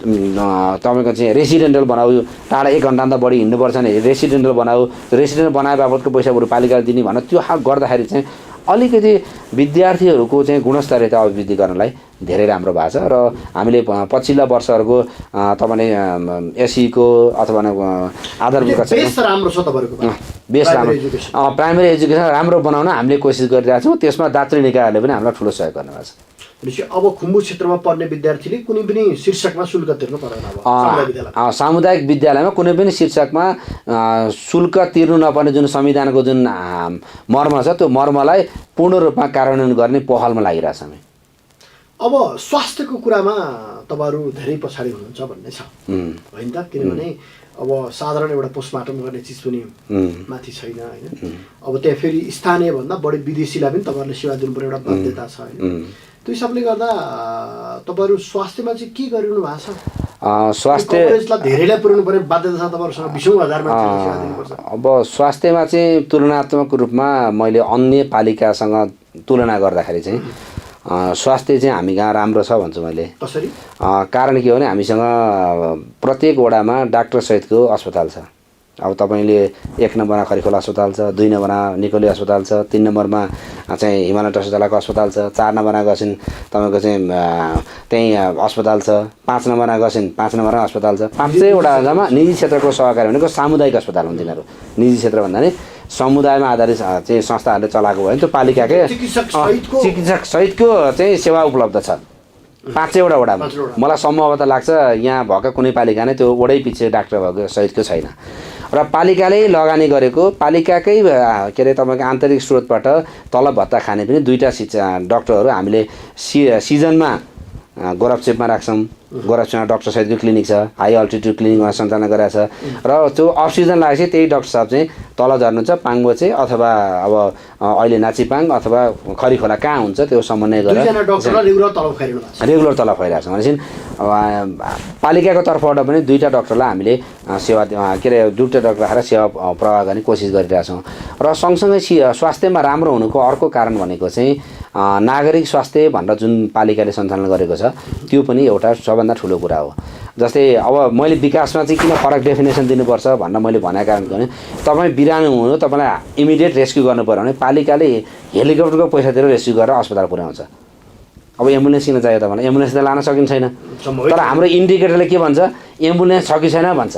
तपाईँको चाहिँ रेसिडेन्टल बनाऊ, टाढा 1 घन्टाभन्दा बढी हिँड्नुपर्छ भने रेसिडेन्टल बनाऊ, रेसिडेन्टल बनाए बापतको पैसा बरु पालिकाले दिने भनेर त्यो गर्दाखेरि चाहिँ अलिकति विद्यार्थीहरूको चाहिँ गुणस्तरीयता अभिवृद्धि गर्नलाई धेरै राम्रो भएको छ। र हामीले पछिल्ला वर्षहरूको तपाईँले SE को अथवा आधारभूत कक्षा राम्रो छ, तपाईँहरूको बेस राम्रो प्राइमेरी एजुकेसन राम्रो बनाउन हामीले कोसिस गरिरहेका छौँ। त्यसमा दात्री निकायहरूले पनि हामीलाई ठुलो सहयोग गर्नुभएको छ। अब खुम्बु क्षेत्रमा पढ्ने विद्यार्थीले कुनै पनि शीर्षकमा शुल्क तिर्नु पर्दैन। सामुदायिक विद्यालयमा कुनै पनि शीर्षकमा शुल्क तिर्नु नपर्ने जुन संविधानको जुन मर्म छ त्यो मर्मलाई पूर्ण रूपमा कार्यान्वयन गर्ने पहलमा लागिरहेछ हामी। अब स्वास्थ्यको कुरामा तपाईँहरू धेरै पछाडि हुनुहुन्छ भन्ने छ होइन त, किनभने अब साधारण एउटा पोस्टमार्टम गर्ने चिज पनि माथि छैन होइन। अब त्यहाँ फेरि स्थानीय भन्दा बढी विदेशीलाई पनि तपाईँहरूले सेवा दिनुपर्ने एउटा बाध्यता छ होइन। त्यो हिसाबले गर्दा तपाईँहरू स्वास्थ्यमा चाहिँ के गरिरहनु भएको छ? स्वास्थ्य धेरैलाई पुर्याउनु पर्ने बाध्यता छ तपाईँहरूसँग, 20,000 मान्छेलाई सेवा दिनुपर्छ। अब स्वास्थ्यमा चाहिँ तुलनात्मक रूपमा मैले अन्य पालिकासँग तुलना गर्दाखेरि चाहिँ स्वास्थ्य चाहिँ हामी कहाँ राम्रो छ भन्छु मैले। कसरी? कारण के हो भने हामीसँग प्रत्येक वडामा डाक्टर सहितको अस्पताल छ। अब तपाईँले 1 नम्बरमा खरिखोला अस्पताल छ, 2 नम्बरमा निकोली अस्पताल छ, 3 नम्बरमा चाहिँ हिमालय ट्रस्ट तलाको अस्पताल छ, 4 नम्बरमा गएछन् तपाईँको चाहिँ त्यहीँ अस्पताल छ, 5 नम्बरमा गएछन् 5 नम्बरमा अस्पताल छ। 5 वडामा निजी क्षेत्रको सहकारी भनेको सामुदायिक अस्पताल हुन् तिनीहरू। निजी क्षेत्र भन्दा नि समुदायमा आधारित चाहिँ संस्थाहरूले चलाएको भयो भने त्यो पालिकाकै चिकित्सक सहितको चाहिँ सेवा उपलब्ध छ 5 वडामा। मलाई सम्भवतः लाग्छ यहाँ भएका कुनै पालिका नै त्यो वडै पछि डाक्टर भएको सहितको छैन। र पालिकाले लगानी गरेको पालिकाकै के अरे तपाईँको आन्तरिक स्रोतबाट तलब भत्ता खाने पनि 2टा डक्टरहरू हामीले सिजनमा गोरखचेपमा राख्छौँ। गोरखचेपमा डाक्टर सहितको क्लिनिक छ, हाई अल्टिट्युड क्लिनिकमा सञ्चालन गरेको छ। र त्यो अक्सिजन लागेपछि त्यही डाक्टर साहब चाहिँ तल झर्नुहुन्छ पाङबोचे अथवा अब अहिले नाचिपाङ अथवा खरिखोला कहाँ हुन्छ त्यो समन्वय गरेर रेगुलर तलब खुवाइरहेको छ। भनेपछि पालिकाको तर्फबाट पनि 2टा डक्टरलाई हामीले सेवा के अरे 2टा डक्टर राखेर सेवा प्रवाह गर्ने कोसिस गरिरहेछौँ। र सँगसँगै स्वास्थ्यमा राम्रो हुनुको अर्को कारण भनेको चाहिँ नागरिक स्वास्थ्य भनेर जुन पालिकाले सञ्चालन गरेको छ त्यो पनि एउटा सबभन्दा ठुलो कुरा हो। जस्तै अब मैले विकासमा चाहिँ किन फरक डेफिनेसन दिनुपर्छ भनेर मैले भनेको कारण भने तपाईँ बिरामी हुनु तपाईँलाई इमिडिएट रेस्क्यु गर्नु पऱ्यो भने पालिकाले हेलिकप्टरको पैसा तिरेर रेस्क्यु गरेर अस्पताल पुर्याउँछ। अब एम्बुलेन्स किन चाहियो तपाईँलाई? एम्बुलेन्स त लान सकिन्छ छैन। तर हाम्रो इन्डिकेटरले के भन्छ? एम्बुलेन्स छ कि छैन भन्छ।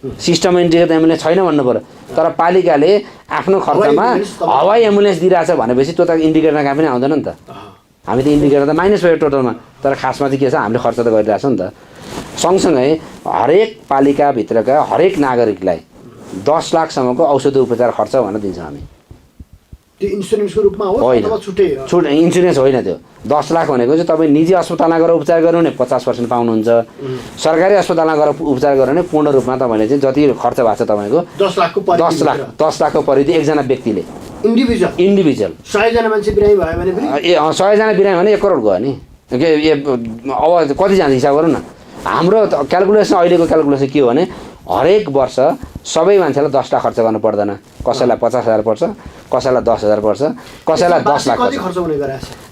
सिस्टम इन्डिकेटर एम्बुलेन्स छैन भन्नु पऱ्यो। तर पालिकाले आफ्नो खर्चमा हवाई एम्बुलेन्स दिइरहेछ भनेपछि त्यो त इन्डिकेटरमा कहाँ पनि आउँदैन नि त। हामी त इन्डिकेटर त माइनस भयो टोटलमा, तर खासमा चाहिँ के छ हामीले खर्च त गरिरहेछौँ नि त। सँगसँगै हरेक पालिकाभित्रका हरेक नागरिकलाई 10 लाखसम्मको औषधि उपचार खर्च भनेर दिन्छौँ हामी। त्यो इन्सुरेन्सको रूपमा हो अथवा छुट्टै? इन्सुरेन्स होइन, त्यो 10 लाख भनेको चाहिँ तपाईँ निजी अस्पतालमा गएर उपचार गर्नु भने 50% पाउनुहुन्छ। सरकारी अस्पतालमा गएर उपचार गर्नु भने पूर्ण रूपमा तपाईँले चाहिँ जति खर्च भएको छ तपाईँको 10 लाखको परिधि एकजना व्यक्तिले इन्डिभिजुअल 100 जना मान्छे बिरामी भयो भने पनि 100 जना बिरामी भने 1 करोड गयो नि। अब कति जान्छ हिसाब गरौँ न। हाम्रो क्यालकुलेसन अहिलेको क्यालकुलेसन के हो भने हरेक वर्ष सबै मान्छेलाई 10 लाख खर्च गर्नु पर्दैन। कसैलाई 50,000 पर्छ, कसैलाई 10,000 पर्छ, कसैलाई 10 लाख पर्छ।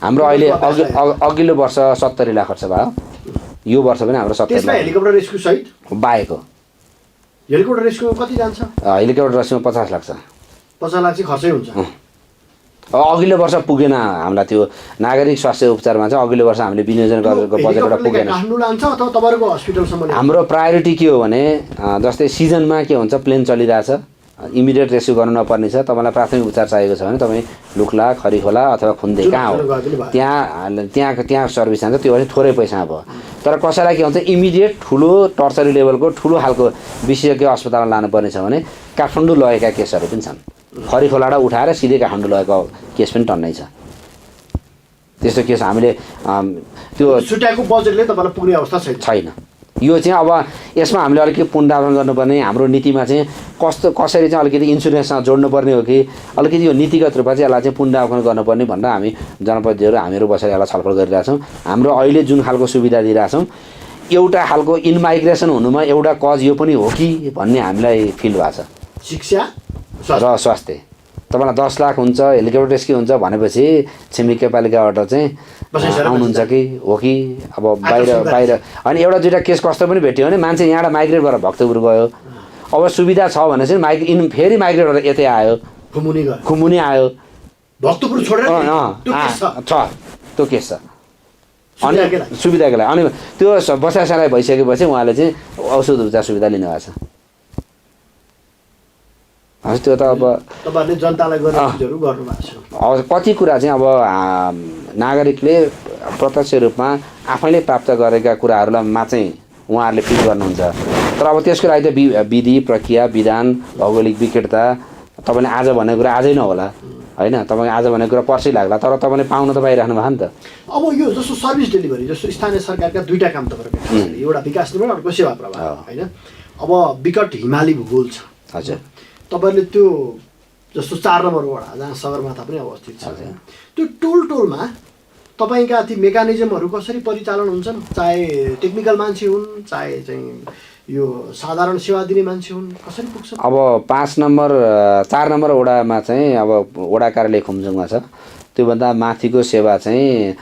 हाम्रो अहिले अघिल्लो वर्ष 70 लाख खर्च भयो। यो वर्ष पनि हाम्रो 70 लाख। हेलिकप्टर रेस्क्यु सहित बाहेको हेलिकप्टर रेस्क्युमा कति जान्छ? हेलिकप्टर रेस्क्युमा 50 लाख छ। 50 लाख चाहिँ खर्चै हुन्छ। अघिल्लो वर्ष पुगेन हामीलाई त्यो नागरिक स्वास्थ्य उपचारमा चाहिँ अघिल्लो वर्ष हामीले विनियोजन गरेको बजेटबाट पुगेन। काठमाडौँ लान्छ अथवा तपाईँहरूको हस्पिटलसम्म? हाम्रो प्रायोरिटी के हो भने जस्तै सिजनमा के हुन्छ, प्लेन चलिरहेछ, इमिडिएट रेस्क्यु गर्नु नपर्ने छ, तपाईँलाई प्राथमिक उपचार चाहिएको छ भने तपाईँ लुख्ला, खरिखोला अथवा खुन्दै कहाँ हो त्यहाँ सर्भिस जान्छ। त्यो भने थोरै पैसा भयो। तर कसैलाई के हुन्छ, इमिडिएट ठुलो टर्चरी लेभलको ठुलो खालको विशेषज्ञ अस्पतालमा लानुपर्ने छ भने काठमाडौँ लगेका केसहरू पनि छन्। खरिखोलाबाट उठाएर सिधै काठमाडौँ लगेको केस पनि टन्नै छ। त्यस्तो केस हामीले त्यो छुट्याएको बजेटले तपाईँलाई पुग्ने अवस्था छैन। यो चाहिँ अब यसमा हामीले अलिकति पुनरावलोकन गर्नुपर्ने, हाम्रो नीतिमा चाहिँ कसरी चाहिँ अलिकति इन्सुरेन्ससँग जोड्नुपर्ने हो कि अलिकति यो नीतिगत रूपमा चाहिँ यसलाई चाहिँ पुनरावलोकन गर्नुपर्ने भनेर हामी जनप्रतिनिधिहरू हामीहरू बसेर यसलाई छलफल गरिरहेछौँ। हाम्रो अहिले जुन खालको सुविधा दिइरहेछौँ, एउटा खालको इनमाइग्रेसन हुनुमा एउटा कज यो पनि हो कि भन्ने हामीलाई फिल भएको छ। शिक्षा र स्वास्थ्य तपाईँलाई 10 लाख हुन्छ, हेलिकप्टर रेस्क्यु हुन्छ भनेपछि छिमेकी पालिकाबाट चाहिँ आउनुहुन्छ कि हो कि अब बाहिर अनि एउटा दुईवटा केस कस्तो पनि भेट्यो भने मान्छे यहाँबाट माइग्रेट गरेर भक्तपुर गयो। अब सुविधा छ भने चाहिँ फेरि माइग्रेट गरेर यतै आयो, खुमुनी आयो, भक्तपुर छोडेर त्यो केस छ अनि सुविधाको लागि। अनि त्यो बसाइसराई भइसकेपछि उहाँले चाहिँ औषध उपचार सुविधा लिनुभएको छ। त्यो त अब तपाईँहरूले जनतालाई गर्ने चिजहरू गर्नुभएको छ। कति कुरा चाहिँ अब नागरिकले प्रत्यक्ष रूपमा आफैले प्राप्त गरेका कुराहरूमा चाहिँ उहाँहरूले फिल गर्नुहुन्छ। तर अब त्यसको लागि त विधि प्रक्रिया विधान भौगोलिक विकृतता तपाईँले आज भनेको कुरा आजै नहोला होइन, तपाईँ आज भनेको कुरा पर्सि लाग्ला, तर तपाईँले पाउन त पाइराख्नु भयो नि त। अब यो जस्तो सर्भिस डेलिभरी जस्तो स्थानीय सरकारका दुईवटा काम तपाईँहरूको, एउटा विकास निर्माण, अर्को सेवा प्रवाह होइन। अब विकट हिमाली भूगोल छ हजुर, तपाईँहरूले त्यो जस्तो 4 नम्बर वडा जहाँ सगरमाथा पनि अवस्थित छ, त्यो टोलमा तपाईँका ती मेकानिजमहरू कसरी परिचालन हुन्छन्? चाहे टेक्निकल मान्छे हुन्, चाहे चाहिँ यो साधारण सेवा दिने मान्छे हुन्, कसरी पुग्छन्? अब 4 नम्बर वडामा चाहिँ अब वडा कार्यालय खुम्चुङमा छ। त्योभन्दा माथिको सेवा चाहिँ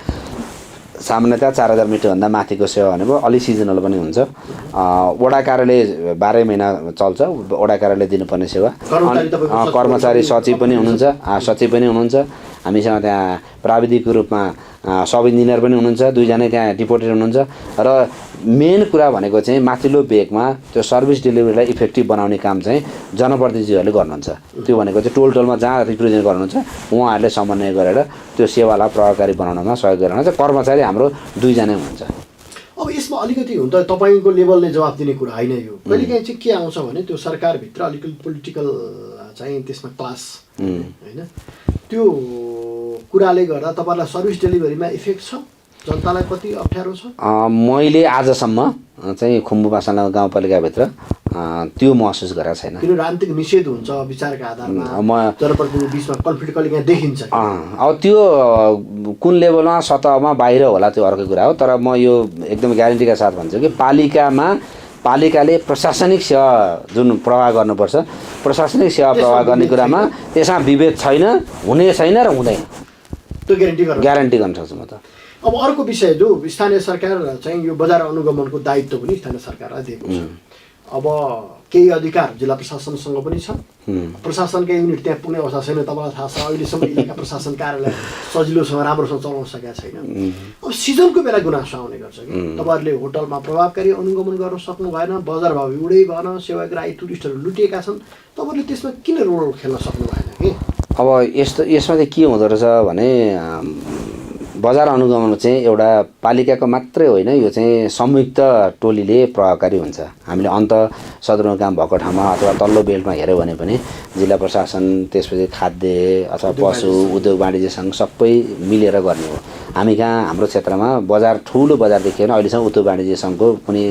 सामान्यतः 4000 मिटरभन्दा माथिको सेवा भनेको अलि सिजनल पनि हुन्छ। वडा कार्यालय 12 महिना चल्छ, वडा कार्यालय दिनुपर्ने सेवा। कर्मचारी सचिव पनि हुनुहुन्छ, हामीसँग त्यहाँ प्राविधिक रूपमा सब इन्जिनियर पनि हुनुहुन्छ, 2 जना त्यहाँ डिपोटेड हुनुहुन्छ। र मेन कुरा भनेको चाहिँ माथिल्लो भेगमा त्यो सर्भिस डेलिभरीलाई इफेक्टिभ बनाउने काम चाहिँ जनप्रतिनिधिहरूले गर्नुहुन्छ। त्यो भनेको चाहिँ टोलमा जहाँ रिप्रेजेन्ट गर्नुहुन्छ उहाँहरूले समन्वय गरेर त्यो सेवालाई प्रभावकारी बनाउनमा सहयोग गर्नुहुन्छ। कर्मचारी हाम्रो 2 जना हुनुहुन्छ। अब यसमा अलिकति हुन्छ तपाईँको लेभलले जवाफ दिने कुरा होइन। यो कहिलेकाहीँ चाहिँ के आउँछ भने त्यो सरकारभित्र अलिकति पोलिटिकल चाहिँ त्यसमा क्लास होइन, त्यो कुराले गर्दा तपाईँलाई सर्भिस डेलिभरीमा इफेक्ट छ, जनतालाई कति अप्ठ्यारो छ? मैले आजसम्म चाहिँ खुम्बु पासाना गाउँपालिकाभित्र त्यो महसुस गरेको छैन। किन राजनीतिक निषेध हुन्छ विचारका आधारमा, जनप्रतिनिधि बिचमा कन्फ्लिक्ट कहिलेकाहीँ देखिन्छ। अब त्यो कुन लेभलमा सतहमा बाहिर होला त्यो अर्को कुरा हो। तर म यो एकदम ग्यारेन्टीका साथ भन्छु कि पालिकाले प्रशासनिक सेवा जुन प्रवाह गर्नुपर्छ, प्रशासनिक सेवा प्रवाह गर्ने कुरामा त्यसमा विभेद छैन, हुने छैन र हुँदैन, त्यो ग्यारेन्टी गर्न सक्छु म त। अब अर्को विषय जो स्थानीय सरकार चाहिँ यो बजार अनुगमनको दायित्व पनि स्थानीय सरकारलाई दिएको छ। अब केही अधिकार जिल्ला प्रशासनसँग पनि छ, प्रशासनका युनिट त्यहाँ पुग्ने अवस्था छैन। तपाईँलाई थाहा छ अहिलेसम्म इलाका प्रशासन कार्यालय सजिलोसँग राम्रोसँग चलाउन सकेका छैन। अब सिजनको बेला गुनासो आउने गर्छ कि तपाईँहरूले होटलमा प्रभावकारी अनुगमन गर्न सक्नु भएन, बजार भाउ उडै भएन, सेवाग्राही टुरिस्टहरू लुटिएका छन्, तपाईँहरूले त्यसमा किन रोल खेल्न सक्नु भएन कि? अब यसमा चाहिँ के हुँदो रहेछ भने बजार अनुगमन चाहिँ एउटा पालिकाको मात्रै होइन, यो चाहिँ संयुक्त टोलीले प्रभावकारी हुन्छ। हामीले सदरमुकाम भएको ठाउँमा अथवा तल्लो बेल्टमा हेऱ्यो भने पनि जिल्ला प्रशासन, त्यसपछि खाद्य अथवा पशु उद्योग वाणिज्य सङ्घ सबै मिलेर गर्ने हो। हामी कहाँ हाम्रो क्षेत्रमा बजार ठुलो बजार देखिएन, अहिलेसम्म उद्योग वाणिज्य सङ्घको कुनै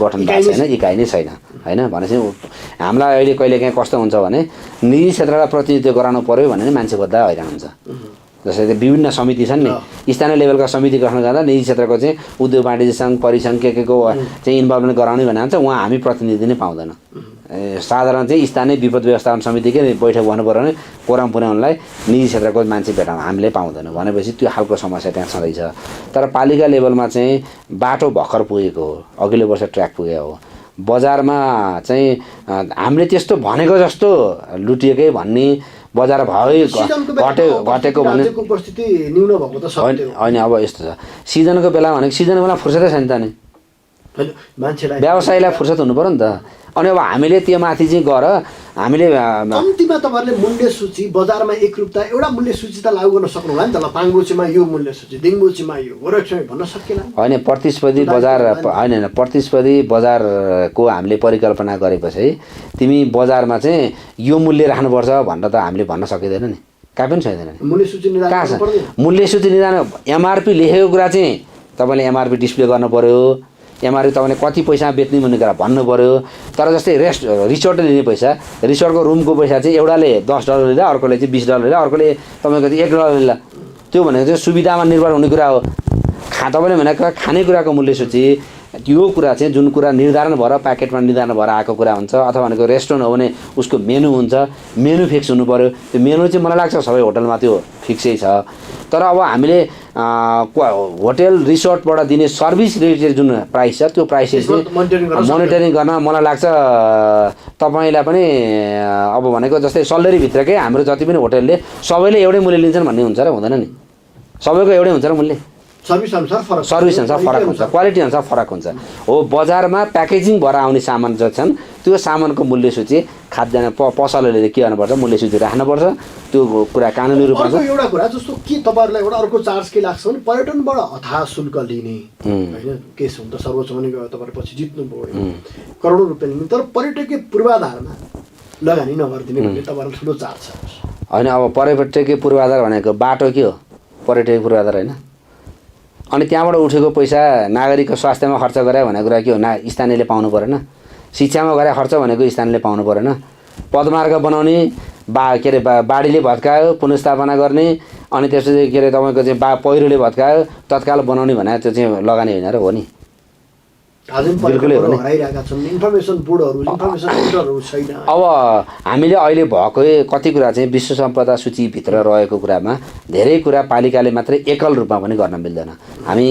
गठन भएको छैन, इकाइ नै छैन होइन। भनेपछि हामीलाई अहिले कहिलेकाहीँ कस्तो हुन्छ भने निजी क्षेत्रलाई प्रतिनिधित्व गराउनु पऱ्यो भने मान्छे खोज्दा हैरान हुन्छ। जस्तै विभिन्न समिति छन् नि, स्थानीय लेभलका समिति गठन गर्दा निजी क्षेत्रको चाहिँ उद्योग वाणिज्य सङ्घ परिसङ्घ के को चाहिँ इन्भल्भमेन्ट गराउने भने हुन्छ, उहाँ हामी प्रतिनिधि नै पाउँदैन। साधारण चाहिँ स्थानीय विपद व्यवस्थापन समितिकै बैठक भन्नु पऱ्यो भने कोरम पुर्याउनलाई निजी क्षेत्रको मान्छे भेटाउन हामीले पाउँदैनौँ भनेपछि त्यो खालको समस्या त्यहाँ छँदैछ। तर पालिका लेभलमा चाहिँ बाटो भर्खर पुगेको हो, अघिल्लो वर्ष ट्र्याक पुगेको हो। बजारमा चाहिँ हामीले त्यस्तो भनेको जस्तो लुटिएकै भन्ने बजार भावै घटेको भने राज्यको उपस्थिति न्यून भएको त सत्य हो। होइन अब यस्तो छ सिजनको बेला भनेको सिजनको बेला फुर्सदै छैन त नि होइन मान्छेलाई व्यवसायीलाई फुर्सद हुनु पर्यो नि त। अनि अब हामीले त्यो माथि चाहिँ गएर हामीले कम्तीमा तपाईँहरूले मूल्य सूची बजारमा एकरूपता एउटा मूल्य सूची त लागू गर्न सक्नु होला नि त। ल पाङबुचीमा यो मूल्य सूची, दिङबुचीमा यो, गोरखसम्म भन्न सकिएला होइन प्रतिस्पर्धी बजार होइन प्रतिस्पर्धी बजारको हामीले परिकल्पना गरेपछि तिमी बजारमा चाहिँ यो मूल्य राख्नुपर्छ भनेर त हामीले भन्न सकिँदैन नि, कहाँ पनि छैन नि। मूल्य सूची कहाँ छ मूल्य सूची निर्धारण एमआरपी लेखेको कुरा चाहिँ तपाईँले एमआरपी डिस्प्ले गर्नु पर्यो, एमआरपी तपाईँले कति पैसा बेच्ने भन्ने कुरा भन्नु पर्यो। तर जस्तै रिसोर्टले लिने पैसा, रिसोर्टको रुमको पैसा चाहिँ एउटाले $10 लिँदा अर्कोले चाहिँ $20 लिँदा अर्कोले तपाईँको चाहिँ $1 लिँदा, त्यो भनेको चाहिँ सुविधामा निर्भर हुने कुरा हो। तपाईँले भनेको खानेकुराको मूल्य सूची त्यो कुरा चाहिँ जुन कुरा निर्धारण भएर प्याकेटमा निर्धारण भएर आएको कुरा हुन्छ, अथवा भनेको रेस्टुरेन्ट हो भने उसको मेनु हुन्छ, मेनु फिक्स हुनु पर्यो। त्यो मेनु चाहिँ मलाई लाग्छ सबै होटलमा त्यो फिक्सै छ। तर अब हामीले होटल रिसोर्टबाट दिने सर्भिस रिलेटेड जुन प्राइस छ त्यो प्राइस चाहिँ मोनिटरिङ गर्न मलाई लाग्छ तपाईँलाई पनि अब भनेको जस्तै सल्लेरीभित्रकै हाम्रो जति पनि होटलले सबैले एउटै मूल्य लिन्छन् भन्ने हुन्छ र हुँदैन नि, सबैको एउटै हुन्छ र मूल्य सर्भिस अनुसार फरक हुन्छ, क्वालिटी अनुसार फरक हुन्छ। हो बजारमा प्याकेजिङ भएर आउने सामान जो छन् त्यो सामानको मूल्य सूची खाद्यान्न पसलले के गर्नुपर्छ मूल्य सूची राख्नुपर्छ, त्यो कुरा कानुनी रूपमा छ। एउटा कुरा जस्तो के तपाईँहरूलाई एउटा अर्को चार्ज के लाग्छ भने पर्यटनबाट अथाह शुल्क लिने होइन केस हुन्छ, सर्वोच्च पनि गयो तपाईँहरू पछि जित्नुभयो करोडौँ रुपियाँ लिने, तर पर्यटकीय पूर्वाधारमा लगानी नगरिदिने भन्ने तपाईँहरूलाई ठुलो चार्ज छ। होइन अब पर्यटकीय पूर्वाधार भनेको बाटो के हो पर्यटकीय पूर्वाधार होइन। अनि त्यहाँबाट उठेको पैसा नागरिकको स्वास्थ्यमा खर्च गरे भनेको कुरा के हो स्थानीयले पाउनु परेन, शिक्षामा गरे खर्च भनेको स्थानीयले पाउनु परेन, पदमार्ग बनाउने के अरे बाढीले भत्कायो पुनर्स्थापना गर्ने अनि त्यसपछि के अरे तपाईँको चाहिँ पहिरोले भत्कायो तत्काल बनाउने भने त्यो चाहिँ लगानी होइन र हो नि। बिल्कुलै हो नि। इन्फर्मेसन बोर्डहरू इन्फर्मेसन सेन्टरहरू छैन। अब हामीले अहिले भएकै कति कुरा चाहिँ विश्व सम्पदा सूचीभित्र रहेको कुरामा धेरै कुरा पालिकाले मात्रै एकल रूपमा पनि गर्न मिल्दैन। हामी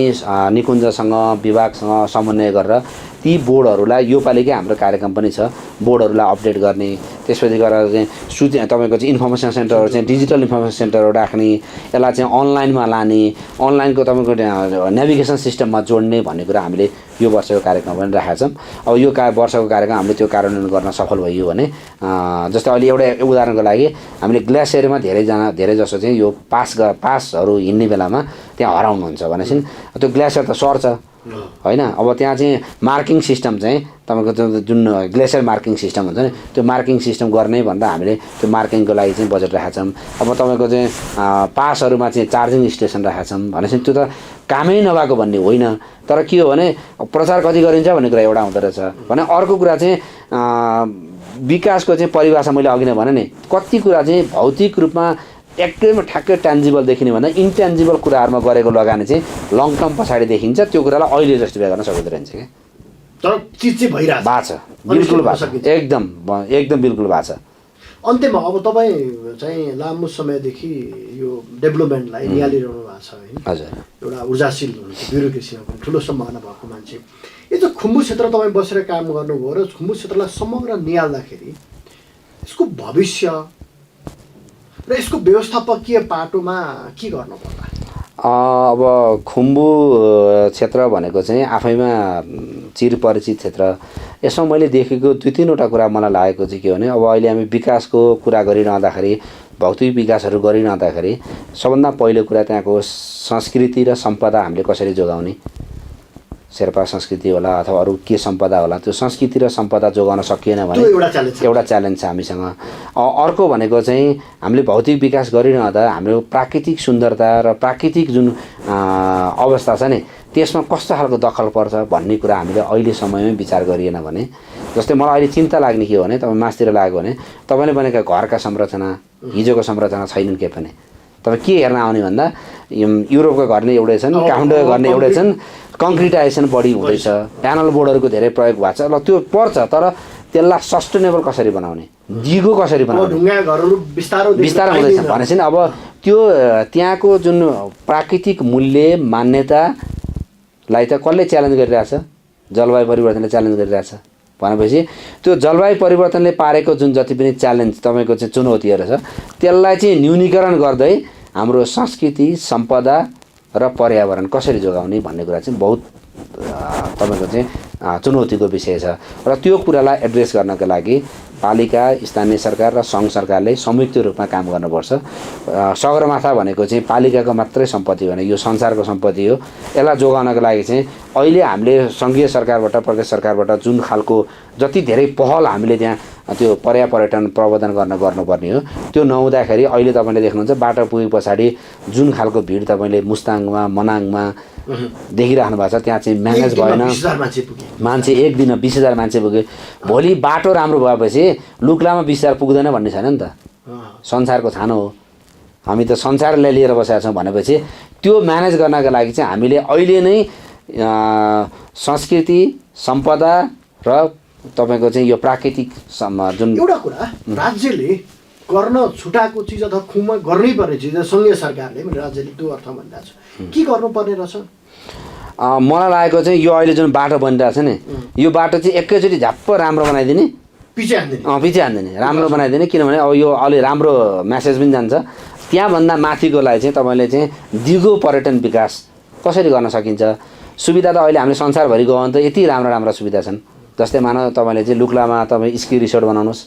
निकुञ्जसँग विभागसँग समन्वय गरेर ती बोर्डहरूलाई योपालिकै हाम्रो कार्यक्रम पनि छ बोर्डहरूलाई अपडेट गर्ने, त्यसपछि गरेर चाहिँ सूची तपाईँको चाहिँ इन्फर्मेसन सेन्टरहरू चाहिँ डिजिटल इन्फर्मेसन सेन्टरहरू राख्ने, यसलाई चाहिँ अनलाइनमा लाने, अनलाइनको तपाईँको नेभिगेसन सिस्टममा जोड्ने भन्ने कुरा हामीले यो वर्षको कार्यक्रम पनि राखेका छौँ। अब यो वर्षको कार्यक्रम हामीले त्यो कार्यान्वयन गर्न सफल भइयो भने जस्तै अहिले एउटा उदाहरणको लागि हामीले ग्लेसियरमा धेरै जसो चाहिँ यो पासहरू हिँड्ने बेलामा त्यहाँ हराउनुहुन्छ भनेपछि त्यो ग्लेसियर त सर्छ होइन। अब त्यहाँ चाहिँ मार्किङ सिस्टम चाहिँ तपाईँको जुन ग्लेसियर मार्किङ सिस्टम हुन्छ नि त्यो मार्किङ सिस्टम गर्ने भन्दा हामीले त्यो मार्किङको लागि चाहिँ बजेट राखेका छौँ। अब तपाईँको चाहिँ पासहरूमा चाहिँ चार्जिङ स्टेसन राखेका छौँ भनेपछि त्यो त कामै नभएको भन्ने होइन, तर के हो भने प्रचार कति गरिन्छ भन्ने कुरा एउटा हुँदो रहेछ भने। अर्को कुरा चाहिँ विकासको चाहिँ परिभाषा मैले अघि नै भने नि कति कुरा चाहिँ भौतिक रूपमा एकदमै ठ्याक्कै ट्यान्जिबल देखिने भन्दा इन्ट्यान्जिबल कुराहरूमा गरेको लगानी चाहिँ लङ टर्म पछाडि देखिन्छ, त्यो कुरालाई अहिले जस्टिफाई गर्न सकिँदो रहेछ क्या। तर चिज चाहिँ भइरहेछ भएको छ, बिल्कुल भएको छ, एकदम बिल्कुल भएको छ। अन्त्यमा अब तपाईँ चाहिँ लामो समयदेखि यो डेभलपमेन्टलाई निहालिरहनु भएको छ होइन। हजुर एउटा ऊर्जाशील हुनुहुन्छ, ब्युरोक्रेसीमा पनि ठुलो सम्भावना भएको मान्छे। यो चाहिँ खुम्बु क्षेत्र तपाईँ बसेर काम गर्नुभयो र खुम्बु क्षेत्रलाई समग्र निहाल्दाखेरि यसको भविष्य र यसको व्यवस्थापकीय पाटोमा के गर्नु पर्ला? अब खुम्बु क्षेत्र भनेको चाहिँ आफैमा चिरपरिचित क्षेत्र। यसमा मैले देखेको 2-3वटा कुरा मलाई लागेको चाहिँ के भने अब अहिले हामी विकासको कुरा गरिरहँदाखेरि भौतिक विकासहरू गरिरहँदाखेरि सबभन्दा पहिलो कुरा त्यहाँको संस्कृति र सम्पदा हामीले कसरी जोगाउने, शेर्पा संस्कृति होला अथवा अरू के सम्पदा होला त्यो संस्कृति र सम्पदा जोगाउन सकिएन भने एउटा च्यालेन्ज छ हामीसँग। अर्को भनेको चाहिँ हामीले भौतिक विकास गरिरहँदा हाम्रो प्राकृतिक सुन्दरता र प्राकृतिक जुन अवस्था छ नि त्यसमा कस्तो खालको दखल पर्छ भन्ने कुरा हामीले अहिले समयमै विचार गरिएन भने जस्तै मलाई अहिले चिन्ता लाग्ने के हो भने तपाईँ मासतिर लाग्यो भने तपाईँले भनेका घरका संरचना हिजोको संरचना छैनन् के पनि। तपाईँ के हेर्न आउने भन्दा युरोपको घर नै एउटै छन्, काठमाडौँको घर नै एउटै छन्, कङ्क्रिटाइजेसन बढी हुँदैछ, प्यानल बोर्डहरूको धेरै प्रयोग भएको छ। ल त्यो पर्छ तर त्यसलाई सस्टेनेबल कसरी बनाउने, दिगो कसरी बनाउने, बिस्तारै हुँदैछ भनेपछि अब त्यो त्यहाँको जुन प्राकृतिक मूल्य मान्यतालाई त कसले च्यालेन्ज गरिरहेछ? जलवायु परिवर्तनले च्यालेन्ज गरिरहेछ भनेपछि त्यो जलवायु परिवर्तनले पारेको जुन जति पनि च्यालेन्ज तपाईँको चाहिँ चुनौतीहरू छ त्यसलाई चाहिँ न्यूनीकरण गर्दै हाम्रो संस्कृति सम्पदा र पर्यावरण कसरी जोगाउने भन्ने कुरा चाहिँ बहुत तपाईँको चाहिँ चुनौतीको विषय छ र त्यो कुरालाई एड्रेस गर्नका लागि पालिका स्थानीय सरकार र सङ्घ सरकारले संयुक्त रूपमा काम गर्नुपर्छ। सगरमाथा भनेको चाहिँ पालिकाको मात्रै सम्पत्ति होइन, यो संसारको सम्पत्ति हो। यसलाई जोगाउनको लागि चाहिँ अहिले हामीले सङ्घीय सरकारबाट प्रदेश सरकारबाट जुन खालको जति धेरै पहल हामीले त्यहाँ त्यो पर्यटन प्रबन्धन गर्नुपर्ने हो त्यो नहुँदाखेरि अहिले तपाईँले देख्नुहुन्छ बाटो पुगे पछाडि जुन खालको भिड तपाईँले मुस्ताङमा मनाङमा देखिराख्नु भएको छ त्यहाँ चाहिँ म्यानेज भएन। मान्छे एक दिन 20,000 मान्छे पुगे। भोलि बाटो राम्रो भएपछि लुक्लामा 20,000 पुग्दैन भन्ने छैन नि त। संसारको छानो हो, हामी त संसारलाई लिएर बसेका छौँ भनेपछि त्यो म्यानेज गर्नका लागि चाहिँ हामीले अहिले नै संस्कृति सम्पदा र तपाईँको चाहिँ यो प्राकृतिक जुन एउटा कुरा राज्यले गर्न छुटाएको चिज अथवा खुमा गर्नै पर्ने चिज सङ्घीय सरकारले राज्यले त्यो अर्थ भनिरहेको छ के गर्नुपर्ने रहेछ? मलाई लागेको चाहिँ यो अहिले जुन बाटो बनिरहेको छ नि यो बाटो चाहिँ एकैचोटि झ्याप्प राम्रो बनाइदिने पछि हान्दिने राम्रो बनाइदिने। किनभने अब यो अलि राम्रो म्यासेज पनि जान्छ। त्यहाँभन्दा माथिको लागि चाहिँ तपाईँले चाहिँ दिगो पर्यटन विकास कसरी गर्न सकिन्छ? सुविधा त अहिले हामीले संसारभरि गयो भने त यति राम्रा सुविधा छन्। जस्तै मानव तपाईँले चाहिँ लुक्लामा तपाईँ स्की रिसोर्ट बनाउनुहोस्,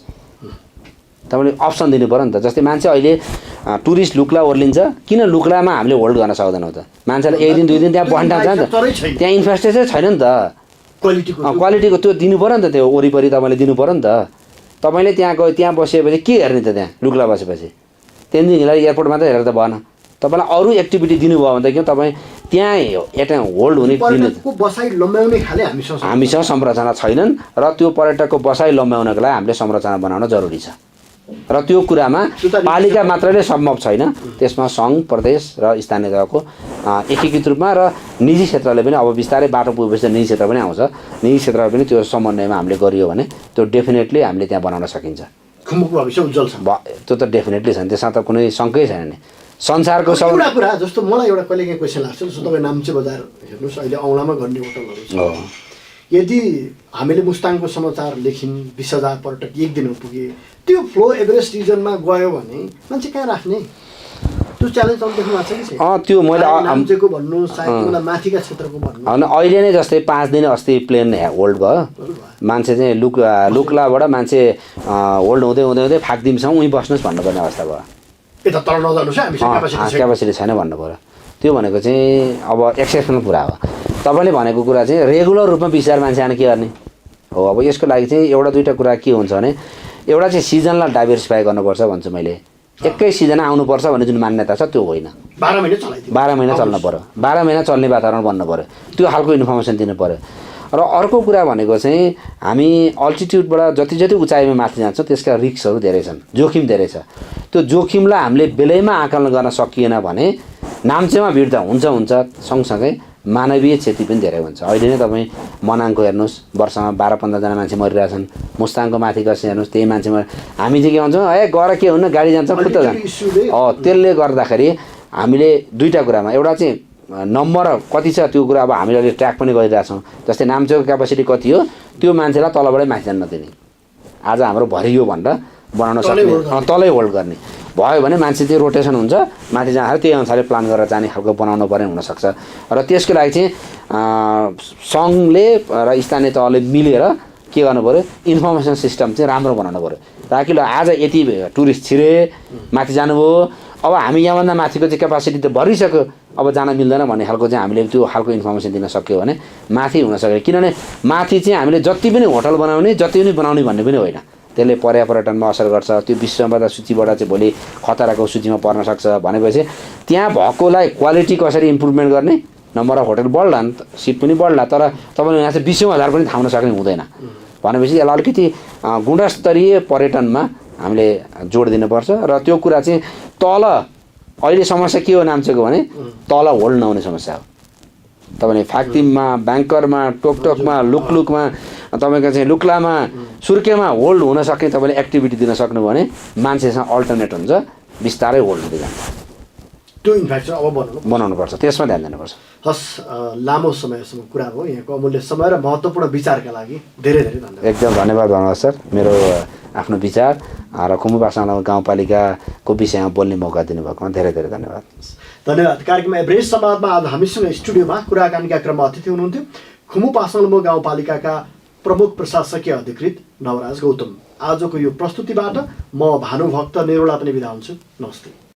तपाईँले अप्सन दिनु पऱ्यो नि त। जस्तै मान्छे अहिले टुरिस्ट लुक्ला ओर्लिन्छ, किन लुक्लामा हामीले होल्ड गर्न सक्दैनौँ त? मान्छेलाई एक दिन 2 दिन त्यहाँ बस्न जान्छ नि त, त्यहाँ इन्फ्रास्ट्रक्चर छैन नि त, क्वालिटीको त्यो दिनु पऱ्यो नि त, त्यो वरिपरि तपाईँले दिनु पऱ्यो नि त। तपाईँले त्यहाँ गयो त्यहाँ बसेपछि के हेर्ने त? त्यहाँ लुक्ला बसेपछि त्यहाँदेखि एयरपोर्ट मात्रै हेरेर त भएन। तपाईँलाई अरू एक्टिभिटी दिनुभयो भने त कि तपाईँ त्यहाँ एउटा होल्ड हुने बसाइ लम्ब्याउने खाले हामीसँग संरचना छैनन् र त्यो पर्यटकको बसाइ लम्ब्याउनको लागि हामीले संरचना बनाउन जरुरी छ र त्यो कुरामा पालिका मात्रैले सम्भव छैन। त्यसमा सङ्घ प्रदेश र स्थानीय तहको एकीकृत रूपमा र निजी क्षेत्रले पनि अब बिस्तारै बाटो पुगेपछि निजी क्षेत्र पनि आउँछ। निजी क्षेत्रले पनि त्यो समन्वयमा हामीले गरियो भने त्यो डेफिनेटली हामीले त्यहाँ बनाउन सकिन्छ। खुम्बुको भविष्य उज्जवल छ त्यो त डेफिनेटली छ, त्यसमा त कुनै शङ्कै छैन नि। संसारको एउटा कुरा जस्तो मलाई एउटा कहिले क्वेसन लाग्छ, जस्तो तपाईँ नाम्चे बजार हेर्नुहोस्, अहिले औँलामा गर्ने होटलहरू छ। यदि हामीले मुस्ताङको समाचार लेख्यौँ 20,000 पर्यटक एक दिनमा पुगे, त्यो फ्लो एभरेस्ट रिजनमा गयो भने मान्छे कहाँ राख्ने? त्यो च्यालेन्ज आउनु देख्नु भएको छ कि? त्यो मैले नाम्चेको भन्नु सायद माथिका क्षेत्रको भन्नु होइन। अहिले नै जस्तै 5 दिन अस्ति प्लेन होल्ड भयो, मान्छे चाहिँ लुक्लाबाट मान्छे होल्ड हुँदै फाक्दिमसम्म उहीँ बस्नुहोस् भन्नुपर्ने अवस्था भयो। यता तल नजानुहोस् क्यापासिटी छैन भन्नु पऱ्यो। त्यो भनेको चाहिँ अब एक्सेप्सनल कुरा हो। तपाईँले भनेको कुरा चाहिँ रेगुलर रूपमा 20,000 मान्छे आएर के गर्ने हो? अब यसको लागि चाहिँ एउटा दुईवटा कुरा के हुन्छ भने एउटा चाहिँ सिजनलाई डाइभर्सिफाई गर्नुपर्छ भन्छु मैले। एकै सिजन आउनुपर्छ भन्ने जुन मान्यता छ त्यो होइन। 12 महिना चल्नु पऱ्यो, 12 महिना चल्ने वातावरण बन्नु पऱ्यो, त्यो खालको इन्फर्मेसन दिनु पऱ्यो। र अर्को कुरा भनेको चाहिँ हामी अल्टिट्युडबाट जति उचाइमा माथि जान्छौँ त्यसका रिस्कहरू धेरै छन्, जोखिम धेरै छ। त्यो जोखिमलाई हामीले बेलैमा आकलन गर्न सकिएन भने नाम्चेमा भिड त हुन्छ, सँगसँगै मानवीय क्षति पनि धेरै हुन्छ। अहिले नै तपाईँ मनाङको हेर्नुहोस्, वर्षमा 12-15 जना मान्छे मरिरहेछन्। मुस्ताङको माथि कसी हेर्नुहोस्, त्यही मान्छे हामी चाहिँ के भन्छौँ, गएर के हुन्न, गाडी जान्छ खुट्टा जान्छ। त्यसले गर्दाखेरि हामीले दुईवटा कुरामा, एउटा चाहिँ नम्बर कति छ त्यो कुरा अब हामीले अहिले ट्र्याक पनि गरिरहेछौँ। जस्तै नाम्चेको क्यापासिटी कति हो त्यो मान्छेलाई तलबाटै माथि जान नदिने, आज हाम्रो भरियो भनेर बनाउन सक्ने, तलै होल्ड गर्ने भयो भने मान्छे त्यो रोटेसन हुन्छ, माथि जाँदाखेरि त्यही अनुसारले प्लान गरेर जाने खालको बनाउनु पर्ने हुनसक्छ। र त्यसको लागि चाहिँ सङ्घले र स्थानीय तहले मिलेर के गर्नु पऱ्यो, इन्फर्मेसन सिस्टम चाहिँ राम्रो बनाउनु पऱ्यो, ताकि ल आज यति टुरिस्ट छिरे माथि जानुभयो, अब हामी यहाँभन्दा माथिको चाहिँ क्यापासिटी त भरिसक्यो, अब जान मिल्दैन भन्ने खालको चाहिँ हामीले त्यो खालको इन्फर्मेसन दिन सक्यो भने माथि हुनसक्यो। किनभने माथि चाहिँ हामीले जति पनि होटल बनाउने जति पनि बनाउने भन्ने पनि होइन, त्यसले पर्यटनमा असर गर्छ। त्यो विश्वबाट सूचीबाट चाहिँ भोलि खतराको सूचीमा पर्न सक्छ भनेपछि त्यहाँ भएकोलाई क्वालिटी कसरी इम्प्रुभमेन्ट गर्ने, नम्बर अफ होटल बढ्ला, सिट पनि बढ्ला, तर तपाईँले यहाँ चाहिँ 20,000 पनि थाम्न सक्ने हुँदैन भनेपछि यसलाई अलिकति गुणस्तरीय पर्यटनमा हामीले जोड दिनुपर्छ। र त्यो कुरा चाहिँ तल अहिले समस्या के हो नाम्चेको भने तल होल्ड नहुने समस्या हो। तपाईँले फाक्तिममा, ब्याङ्करमा, टोकटोकमा, लुकलुकमा, तपाईँको चाहिँ लुक्लामा, सुर्खेमा होल्ड हुन सक्ने तपाईँले एक्टिभिटी दिन सक्नुभयो भने मान्छेसँग अल्टरनेट हुन्छ, बिस्तारै होल्ड हुँदै जान्छ। त्यो इन्फ्रास्ट्रक्चर अब बनाउनुपर्छ, त्यसमा ध्यान दिनुपर्छ। हस्, लामो समयसम्म कुरा हो, यहाँको अमूल्य समय र महत्त्वपूर्ण विचारका लागि धेरै धेरै धन्यवाद। एकदम धन्यवाद भन्नुहोस् सर, मेरो आफ्नो विचार र खुम्बु पासाङ गाउँपालिकाको विषयमा बोल्ने मौका दिनुभएकोमा धेरै धेरै धन्यवाद। धन्यवाद। कार्यक्रम एभरेस्ट संवादमा आज हामीसँग स्टुडियोमा कुराकानीका क्रममा अतिथि हुनुहुन्थ्यो खुम्बु पासाङ गाउँपालिकाका प्रमुख प्रशासकीय अधिकृत नवराज गौतम। आजको यो प्रस्तुतिबाट म भानुभक्त नेरोला पनि बिदा हुन्छु। नमस्ते।